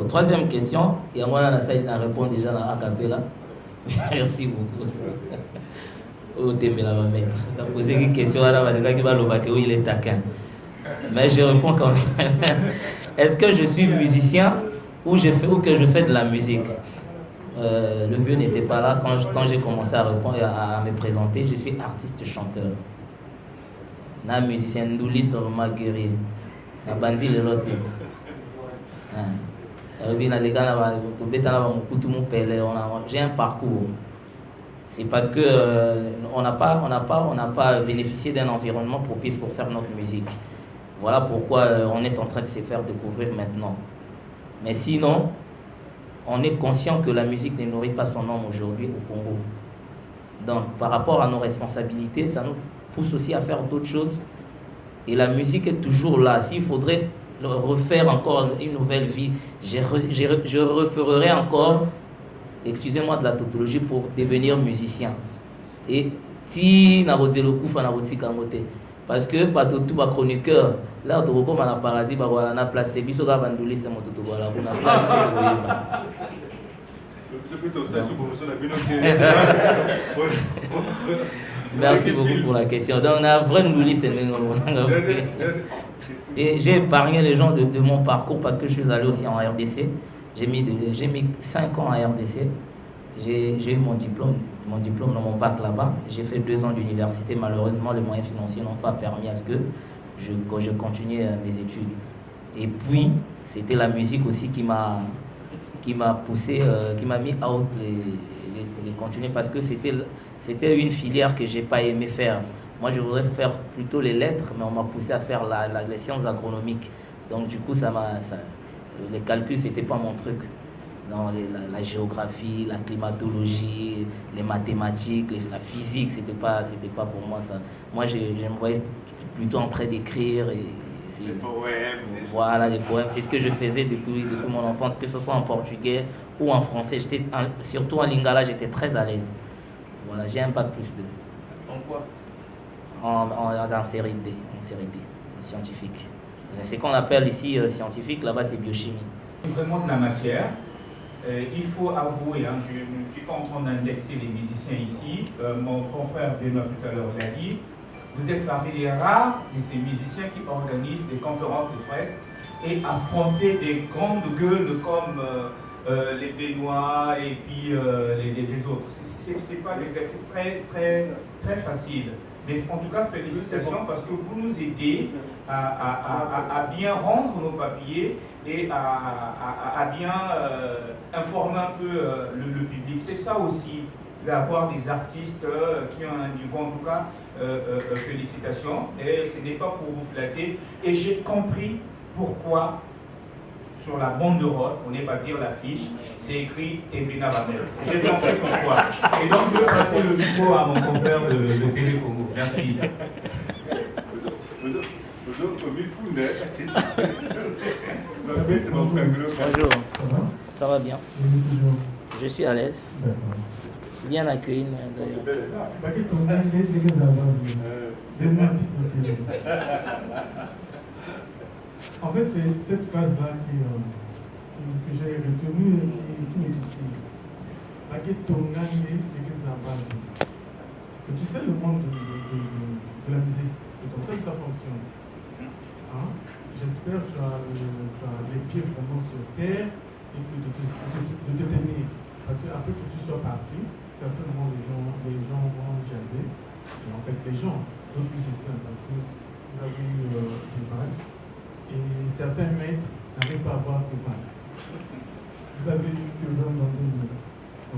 Troisième question, et moi on a répondu déjà dans Acapella. Merci beaucoup. Oh, t'es là, ma mère. Tu as posé une question à la qui va le il est taquin. Mais je réponds quand même. Est-ce que je suis musicien ou que je fais de la musique? Le vieux n'était pas là quand j'ai commencé à répondre à me présenter. Je suis artiste chanteur. Na musicien douliste vraiment guerrier. La bandi le loté. J'ai un parcours. C'est parce que on n'a pas bénéficié d'un environnement propice pour faire notre musique. Voilà pourquoi on est en train de se faire découvrir maintenant. Mais sinon, on est conscient que la musique ne nourrit pas son homme aujourd'hui au Congo. Donc, par rapport à nos responsabilités, ça nous pousse aussi à faire d'autres choses. Et la musique est toujours là. S'il faudrait refaire encore une nouvelle vie, je referai encore, excusez-moi de la tautologie, pour devenir musicien. Et si na le kufa na kamote parce que pas tout ba chroniqueur là on recommande à paradis ba voilà na place de biso ga bandoli c'est mon tout voilà on a place Merci beaucoup pour la question. Donc on a vraiment ndoli c'est j'ai épargné les gens de mon parcours parce que je suis allé aussi en RDC. J'ai mis 5 ans en RDC. J'ai eu mon diplôme dans mon bac là-bas. J'ai fait 2 ans d'université. Malheureusement, les moyens financiers n'ont pas permis à ce que je continue mes études. Et puis, c'était la musique aussi qui m'a poussé, qui m'a mis out les continuer parce que c'était une filière que j'ai pas aimé faire. Moi, je voudrais faire plutôt les lettres, mais on m'a poussé à faire les sciences agronomiques. Donc, du coup, les calculs, c'était pas mon truc. Non, la géographie, la climatologie, les mathématiques, la physique, c'était pas pour moi ça. Moi, je me voyais plutôt en train d'écrire. Les poèmes. Voilà, les poèmes. C'est ce que je faisais depuis mon enfance, que ce soit en portugais ou en français. Surtout en lingala, j'étais très à l'aise. Voilà, j'ai un bac plus 2. En quoi? En série D, en scientifique. C'est ce qu'on appelle ici scientifique, là-bas c'est biochimie. Vraiment de la matière. Il faut avouer, hein, je ne suis pas en train d'indexer les musiciens ici. Mon confrère Benoît tout à l'heure l'a dit. Vous êtes parmi les rares de ces musiciens qui organisent des conférences de presse et affronter des grandes gueules comme les Benoît et puis les autres. C'est pas un exercice très facile. Mais en tout cas, félicitations parce que vous nous aidez à bien rendre nos papiers et à bien informer un peu le public. C'est ça aussi, d'avoir des artistes qui ont un niveau. En tout cas, félicitations. Et ce n'est pas pour vous flatter. Et j'ai compris pourquoi sur la banderole, pour ne pas dire l'affiche, c'est écrit Ebina Babel. J'ai compris pourquoi. Et donc, je vais passer le micro à mon confrère de Télé Congo. Merci. Bonjour. Ça va bien? Je suis à l'aise. Bien accueilli d'ailleurs. En fait, c'est cette phrase-là que j'ai retenue et qui me titille. Tu sais, le monde de la musique, c'est comme ça que ça fonctionne. Hein? J'espère que tu as les pieds vraiment sur terre et que de te tenir. Parce qu'après que tu sois parti, certainement les gens vont jaser. Et en fait, les gens, d'autres musiciens, parce que vous avez eu du vagues. Et certains maîtres n'arrivent pas à voir de vagues. Vous avez eu le vent dans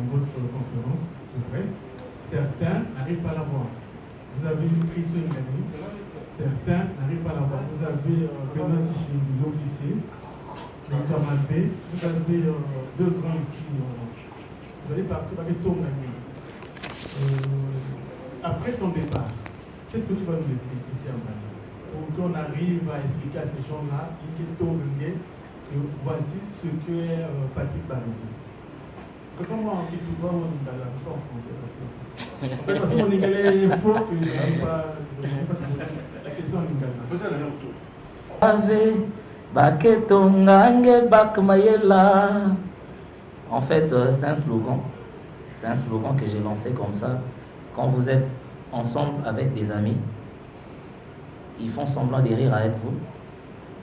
votre conférence de presse. Certains n'arrivent pas à la voir. Vous avez eu Christo Ingani. Certains n'arrivent pas à la voir. Vous avez Benoît Tiché, l'officier, le Kamalpé. Vous avez deux grands ici. Vous allez partir avec ton ami. Après ton départ, qu'est-ce que tu vas nous laisser ici en Mali? Pour qu'on arrive à expliquer à ces gens-là, que voici ce que est Patrick Barroso. Comment on dit tout en français? Parce que mon Ninggalais est faux, que je n'arrive pas la question en Ninggalais. En fait, c'est un slogan. C'est un slogan que j'ai lancé comme ça. Quand vous êtes ensemble avec des amis, ils font semblant de rire avec vous.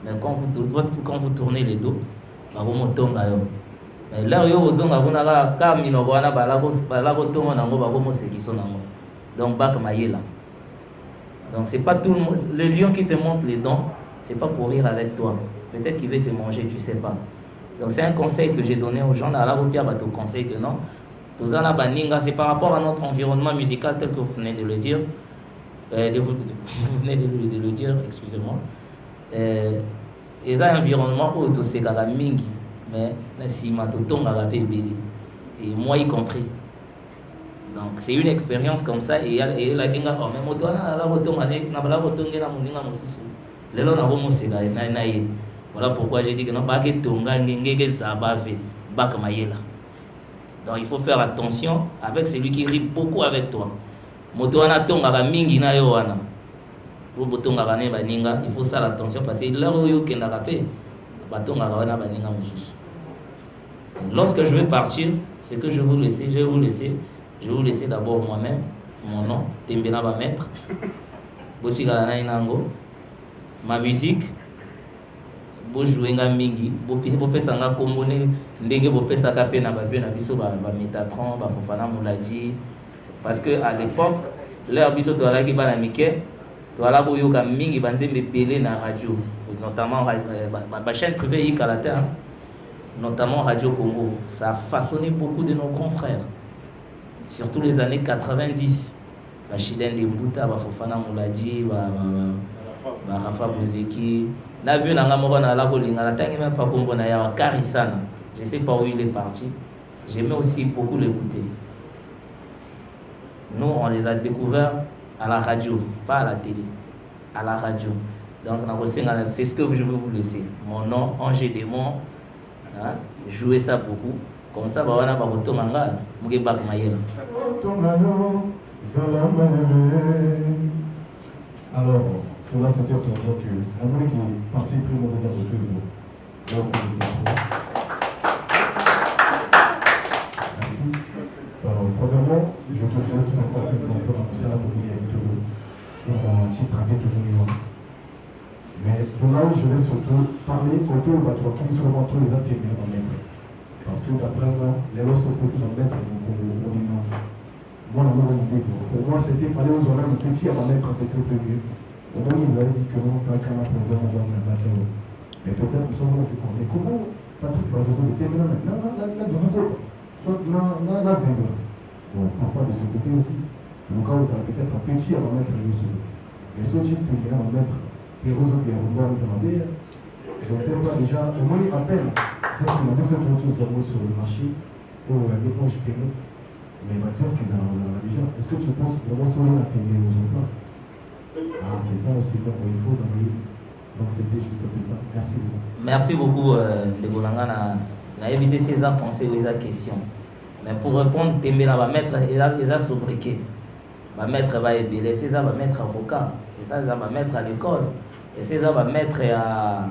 Mais quand vous tournez les dos, mais là, donc c'est pas tout le monde. Le lion qui te montre les dents, c'est pas pour rire avec toi. Peut-être qu'il veut te manger, tu sais pas. Donc c'est un conseil que j'ai donné aux gens. Là, te conseille que non. C'est par rapport à notre environnement musical tel que vous venez de le dire. Vous venez de le dire, excusez-moi. Et un environnement où tu sais mingi, mais et moi y compris. Donc c'est une expérience comme ça et la kinga oh mais moto na la botonga na bala botonga na muninga mususu lelo na homo sega na ye. Voilà pourquoi j'ai dit que non ba ke tonga ngenge zabave bak mayela. Donc il faut faire attention avec celui qui rit beaucoup avec toi. Moto na tonga ka mingi na yo wana. Bo botonga ka ne baninga, il faut faire attention parce que là où yo kenda ka pe batonga ka wana baninga mususu. Lorsque je vais partir, c'est que je vais vous laisser d'abord moi-même, mon nom, Tembena va mettre, Bochigana Inango, ma musique, Bojouenga Mingi, Bopesanga Kombone, Ndenge Bopesaka Pena Bavé, Nabiso, Métatron, Bafofana Mouladi, parce que à l'époque, leur biso to ala ki bana mike, to ala boyoka mingi banzembe belé na radio, notamment ma chaîne privée Yikalata. Notamment Radio Congo, ça a façonné beaucoup de nos grands frères, surtout les années 90. Chiden de Mbuta, Fofana Mouladi, Rafa Bouzeki. La vue n'a pas la bolinga, la tangue même pas comme on a Karisana. Je sais pas où il est parti. J'aimais aussi beaucoup l'écouter. Nous, on les a découverts à la radio, pas à la télé, à la radio. Donc, c'est ce que je veux vous laisser. Mon nom, Angers Démon, hein, jouez ça beaucoup. Comme ça, on a beaucoup de manga, Mougebak Mayel. Alors, cela c'était pour dire que c'est un mot qui est parti plus mauvais à côté de nous. Donc, merci. Premièrement, je te félicite encore une fois pour annoncer la mobilité pour un titre avec le mais pour là où je vais surtout parler autour de la qui sont vraiment tous les attributs en maître. Parce que d'après moi, les lois sont possibles en maître au monument. Moi, la même idée. Pour moi, c'était fallait aux horaires petit à ma maître, c'était plus mieux. Au moins, il avait dit que non, pas qu'un pour voir un bâtiment. Mais peut-être nous sommes plus convaincus. Comment Patrick va besoin de terminer maintenant? Soit la zèbre. Bon, parfois de ce côté aussi. Le cas où ça va peut-être un petit à ma maître. Mais ce type de à ma maître, les réseaux qui vont voir nous demander, je ne sais pas déjà, au moins il appelle. C'est ce qu'on a besoin de choses sur le marché pour l'éponge pénale. Mais Mathias, qu'ils ont déjà. Est-ce que tu penses vraiment sur la pénale aux autres places? Ah, c'est ça aussi, donc il faut envoyer. Donc c'était juste un peu ça. Merci beaucoup. Merci beaucoup, Debolanga. On a évité ces pensées ou ces questions. Mais pour répondre, Tembela va mettre, il a sobriqué. Va mettre, va ébeler. César va mettre avocat. Et ça, va mettre à l'école. Et César va mettre à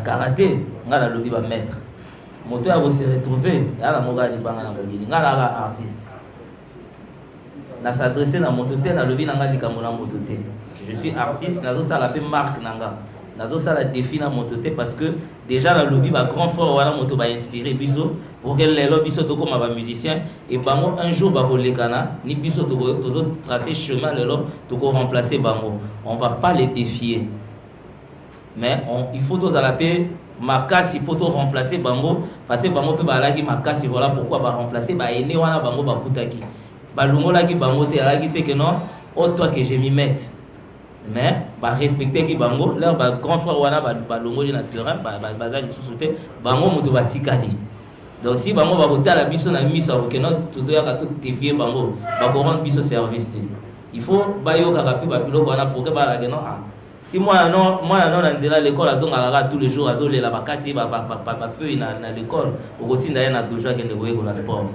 karaté. On a le lobby va mettre. Moto a se retrouver. Il y a la moga du banga na mobili. On a la artiste. On a s'adressé à moto té, na lobby nanga likamona moto té. Je suis artiste, nazo ça la marque nanga. Nazo ça la défi na moto té parce que déjà la lobby ba grand frère wana moto ba inspiré biso pour que les lobby soto comme ba musicien et bango un jour ba kolekana ni biso to tracer chemin les lob to ko remplacer bango. On va pas les défier. Mais il faut tous à la paix makasi pour tout remplacer bango parce que bango peut balaki makasi voilà pourquoi ba remplacer ba ene wana bango ba kutaki. Ba lungola ki bango te alaki te que non, oh toi que je m'y mette. Mais bah respecter qui bango leur bah grand frère wana bah longo na terrain bah bazali sous-souté bango moto batikali donc si bango ba kota la biso na miso que non toujours ya ka tout défier bango ba ko rendre biso service il faut ba yo ka pi ba piloko wana pour que ba la que non ah si moi non na nzela l'école azonga tous les jours azolela bakati ba feu na l'école au kotinda na dojo ke ndeko yeko na sport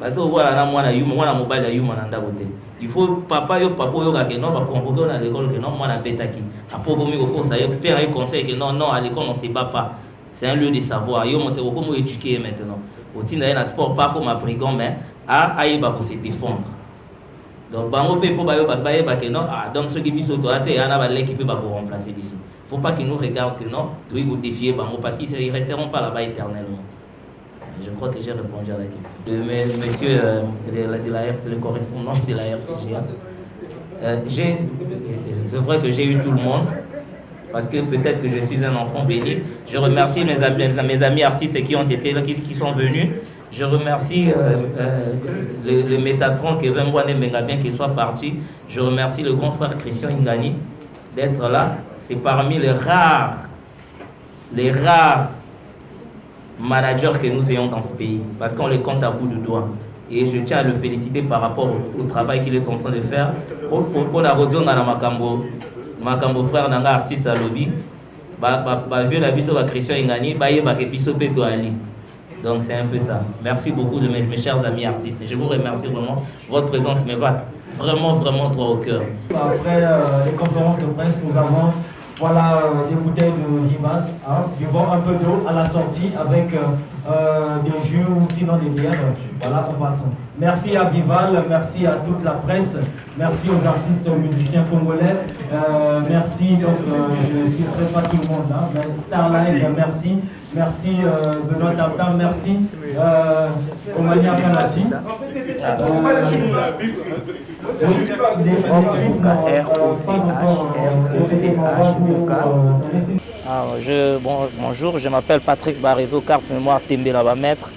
parce que voilà na mwana yuma mwana mobile ya yuma na ndako te il faut papa yo ka ke non va convoquer à l'école que non mwana betaki apo mi ko ça père un conseil que non à l'école on se bat pas c'est un lieu de savoir yo monter comment éduquer maintenant au tinda na sport pas comme un brigand mais aïe ba pour se défendre donc bango pe faut ba yo ba que non donc ceux qui biso to ate ana ba l'équipe ba pour remplacer biso faut pas qu'ils nous regardent que non to y défier bango parce qu'ils resteront pas là-bas éternellement. Je crois que j'ai répondu à la question. Monsieur le correspondant de la RPGA, c'est vrai que j'ai eu tout le monde, parce que peut-être que je suis un enfant béni. Je remercie mes amis artistes qui ont été là, qui sont venus. Je remercie le Métatron Kevin Mbouane Mengabien qui soit parti. Je remercie le grand frère Christian Ingani d'être là. C'est parmi les rares managers que nous ayons dans ce pays, parce qu'on les compte à bout de doigts. Et je tiens à le féliciter par rapport au travail qu'il est en train de faire. Pour la radio, on a Makambo frère, on a artiste à lobby. Vieux la biso va Christian Ingani, va biso Peto Ali. Donc c'est un peu ça. Merci beaucoup de mes chers amis artistes. Et je vous remercie vraiment. Votre présence me va vraiment droit au cœur. Après les conférences de presse, nous avons des bouteilles de Vival, du vent un peu d'eau à la sortie avec des jus ou sinon des bières. Voilà, en passant. Merci à Vival, merci à toute la presse, merci aux artistes musiciens congolais, merci, donc je ne citerai pas tout le monde, mais Starlight, merci Benoît Tartan, merci Omania Kanati. Bonjour, je m'appelle Patrick Barizo, carte mémoire Tembela va mettre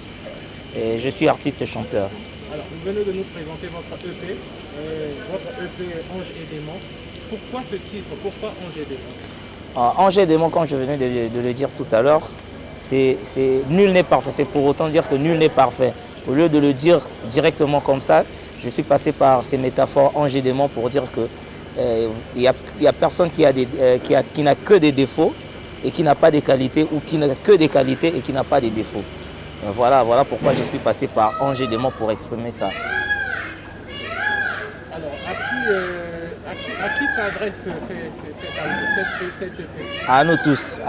et je suis artiste chanteur. venez de nous présenter votre EP, Ange et Démon. Pourquoi ce titre? Pourquoi Ange et Démon? Ange et Démon, comme je venais de le dire tout à l'heure, nul n'est parfait. C'est pour autant dire que nul n'est parfait. Au lieu de le dire directement comme ça, je suis passé par ces métaphores Ange et Démon pour dire que il y a personne qui n'a que des défauts et qui n'a pas des qualités, ou qui n'a que des qualités et qui n'a pas des défauts. Voilà pourquoi je suis passé par Ange et Démon pour exprimer ça. Alors, à qui s'adresse cette EP? À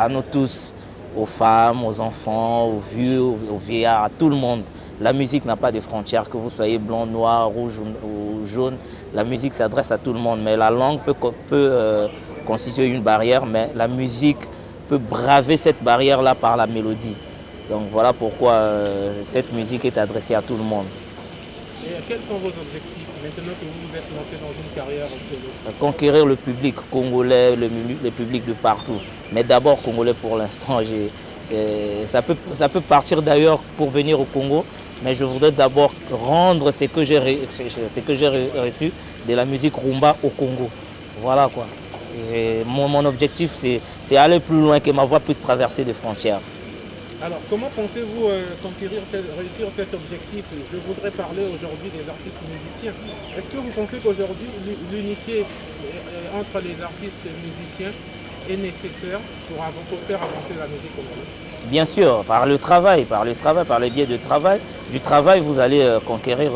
nous tous, aux femmes, aux enfants, aux vieux, aux vieillards, à tout le monde. La musique n'a pas de frontières, que vous soyez blanc, noir, rouge ou jaune. La musique s'adresse à tout le monde, mais la langue peut constituer une barrière, mais la musique peut braver cette barrière-là par la mélodie. Donc voilà pourquoi cette musique est adressée à tout le monde. Et quels sont vos objectifs maintenant que vous vous êtes lancé dans une carrière solo? Conquérir le public congolais, le public de partout. Mais d'abord congolais pour l'instant. Ça peut partir d'ailleurs pour venir au Congo, mais je voudrais d'abord rendre ce que j'ai reçu de la musique rumba au Congo. Voilà quoi. Et mon objectif, c'est aller plus loin, que ma voix puisse traverser des frontières. Alors, comment pensez-vous réussir cet objectif? Je voudrais parler aujourd'hui des artistes musiciens. Est-ce que vous pensez qu'aujourd'hui, l'unité entre les artistes et les musiciens est nécessaire pour faire avancer la musique congolaise? Bien sûr, par le biais du travail, vous allez conquérir,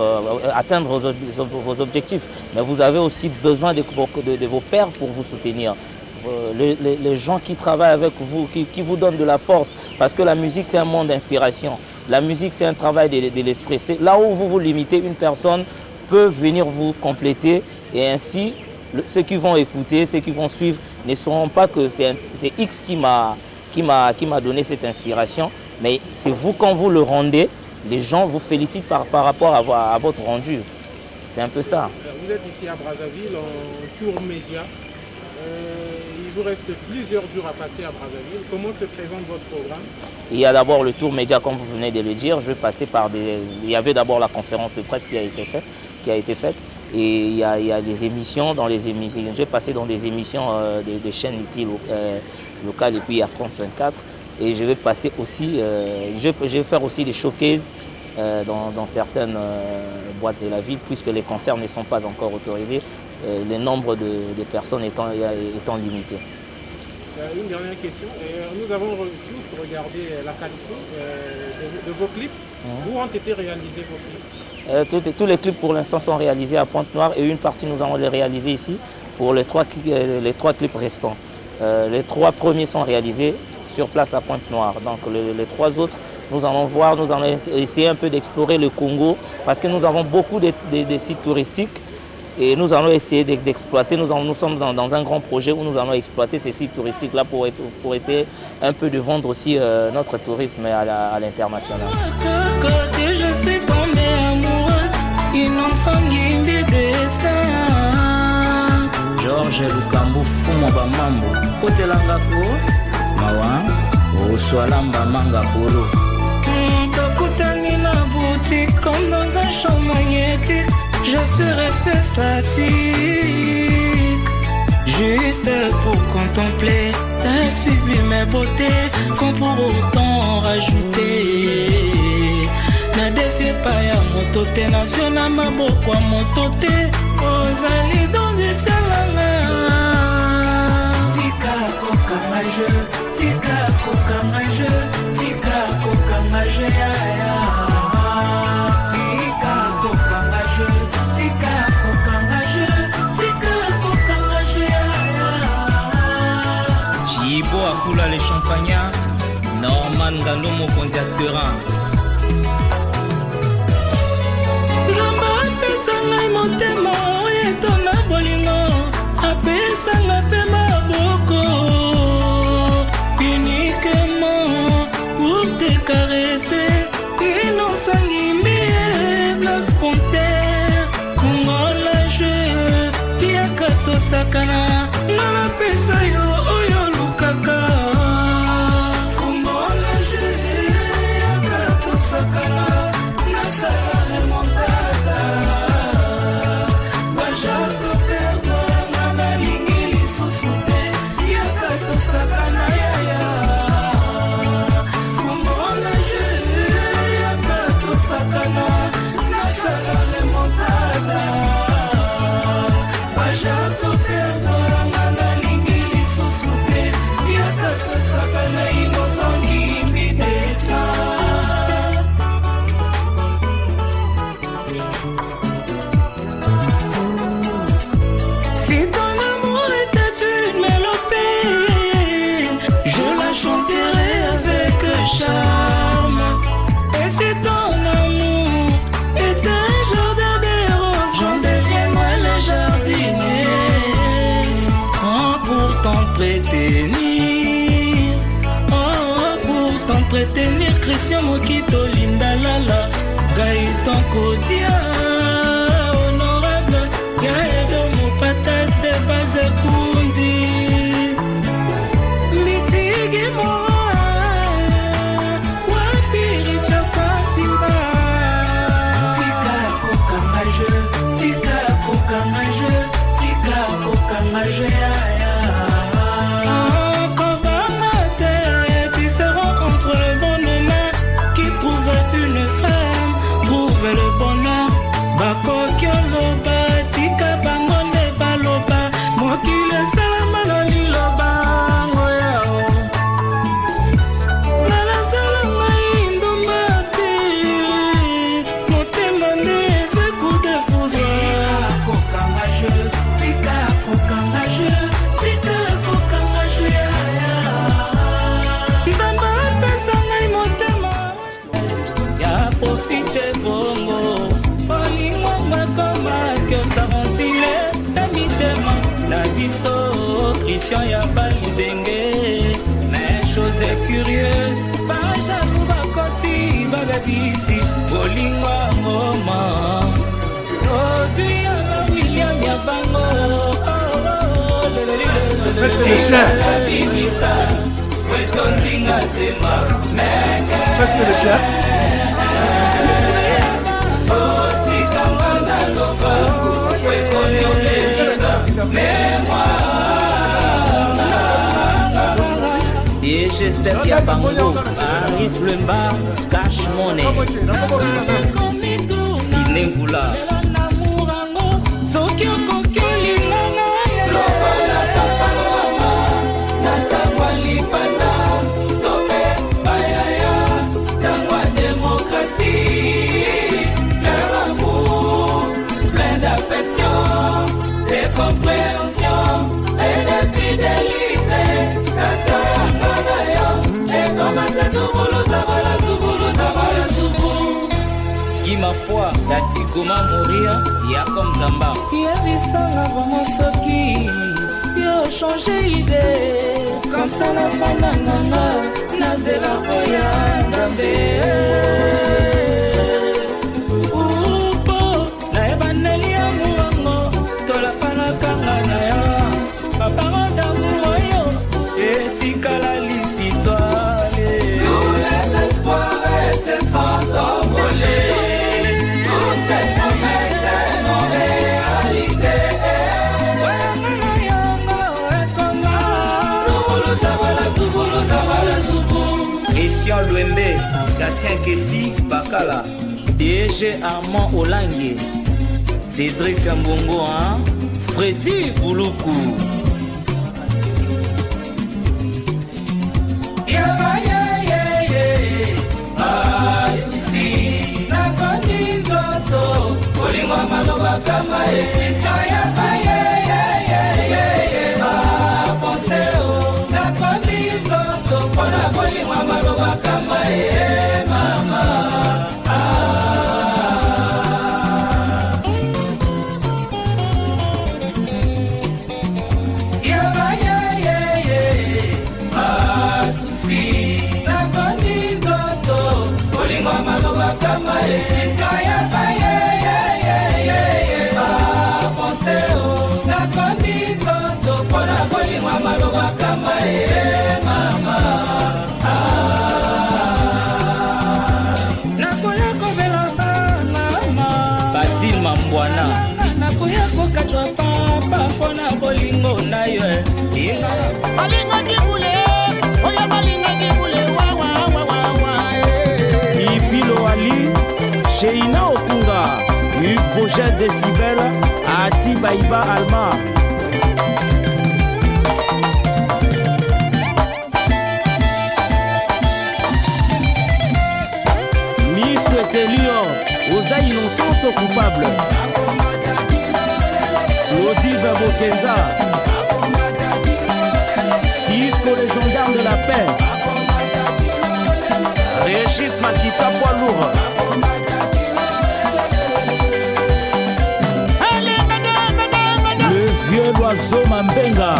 atteindre vos objectifs. Mais vous avez aussi besoin de vos pairs pour vous soutenir. Les gens qui travaillent avec vous, qui vous donnent de la force, parce que la musique c'est un monde d'inspiration. La musique c'est un travail de l'esprit. Là où vous vous limitez, une personne peut venir vous compléter, et ainsi ceux qui vont écouter, ceux qui vont suivre ne sauront pas que c'est X qui m'a donné cette inspiration, mais c'est vous, quand vous le rendez, les gens vous félicitent par rapport à votre rendu. C'est un peu ça. Vous êtes ici à Brazzaville en tour média. Il vous reste plusieurs jours à passer à Brazzaville. Comment se présente votre programme? Il y a d'abord le tour média, comme vous venez de le dire. Je vais passer par il y avait d'abord la conférence de presse qui a été faite. Et il y a des émissions. Je vais passer dans des émissions des chaînes ici locales, et puis à France 24. Et je vais passer aussi, je vais faire aussi des showcases dans certaines boîtes de la ville, puisque les concerts ne sont pas encore autorisés, le nombre de personnes étant limité. Une dernière question. Nous avons tous regardé la qualité de vos clips. Où ont été réalisés vos clips? Tous les clips pour l'instant sont réalisés à Pointe-Noire, et une partie nous allons les réaliser ici pour les trois clips restants. Les 3 premiers sont réalisés sur place à Pointe-Noire. Donc les 3 autres, nous allons essayer un peu d'explorer le Congo, parce que nous avons beaucoup de sites touristiques, et nous allons essayer d'exploiter. Nous sommes dans un grand projet où nous allons exploiter ces sites touristiques-là pour essayer un peu de vendre aussi notre tourisme à l'international. Je suis tombée amoureuse, innocent guimbi destin. Georges Lukambu fumo bamambo, kotelanga ko mawa, oswalamba manga polo. Tokutani na boutique comme dans un champ magnétique. Je suis resté statique, juste pour contempler. T'as suivi mes beautés sans pour autant rajouter. Ne défie pas ya motote, nasiona maboko motote. Ozali dans du salama. Tika koka maje, tika koka maje, tika koka maje ya ya. Tika koka maje, tika koka maje, tika koka maje ya ya. Chibo akula les champagnats, Norman Galomo conducteur. Motema etona bolingo apesanga pe maboko uniquement pour te caresser. Innocent mbie Black Panther Kongola je tiakato sakana nana pesa yo oyo lukaka. Kongola je tiakato sakana nasala remontada. entretenir Christian Mokito Lindalala Gaëtan Kodia honorable Gaëdo Mopatas de Bazekundi Mitigi Moa Wapiri Chapatimba Tika Kokangage Tika Kokangage Tika Kokangage Christian ya balidenge, mais chose curieuse, pas jaloux bakoti bagabisi, bolingwa ngoma. Aujourd'hui alors William ya bango, faites le chien. Faites le chien. Et j'espère qu'il y a pas mon Aris Blemba, Cash Money, Sidney Goula. Ma foi, Dati Goma Moria, ya comme Zamba. Y'a visanga vraiment soki, yo changé idée. Comme ça la fanana, nazela oya nzambe. Upo, na ebaneli ya muango, tola fana kanga na ya. Papa randa muoyo, etika la lisitoile. Tous les espoirs se sont envolés. Christian Louembe, Cassien Kessi, Bakala, DG Armand Olangue, Cédric Mbongo, Freddy Bouloukou. Basil Mambwana nakoya kokatwa papa mpona bolingo na yo balinga kibule oya balinga kibule wawawawawa Ipilo Ali Sheina Okunga Projet Decibel Ati Baïba Alma Oza innocent ou coupable. Claudie Bokenza. Cisco les gendarmes de la paix. Régis Makita poids lourd. Le vieux oiseau Mambenga.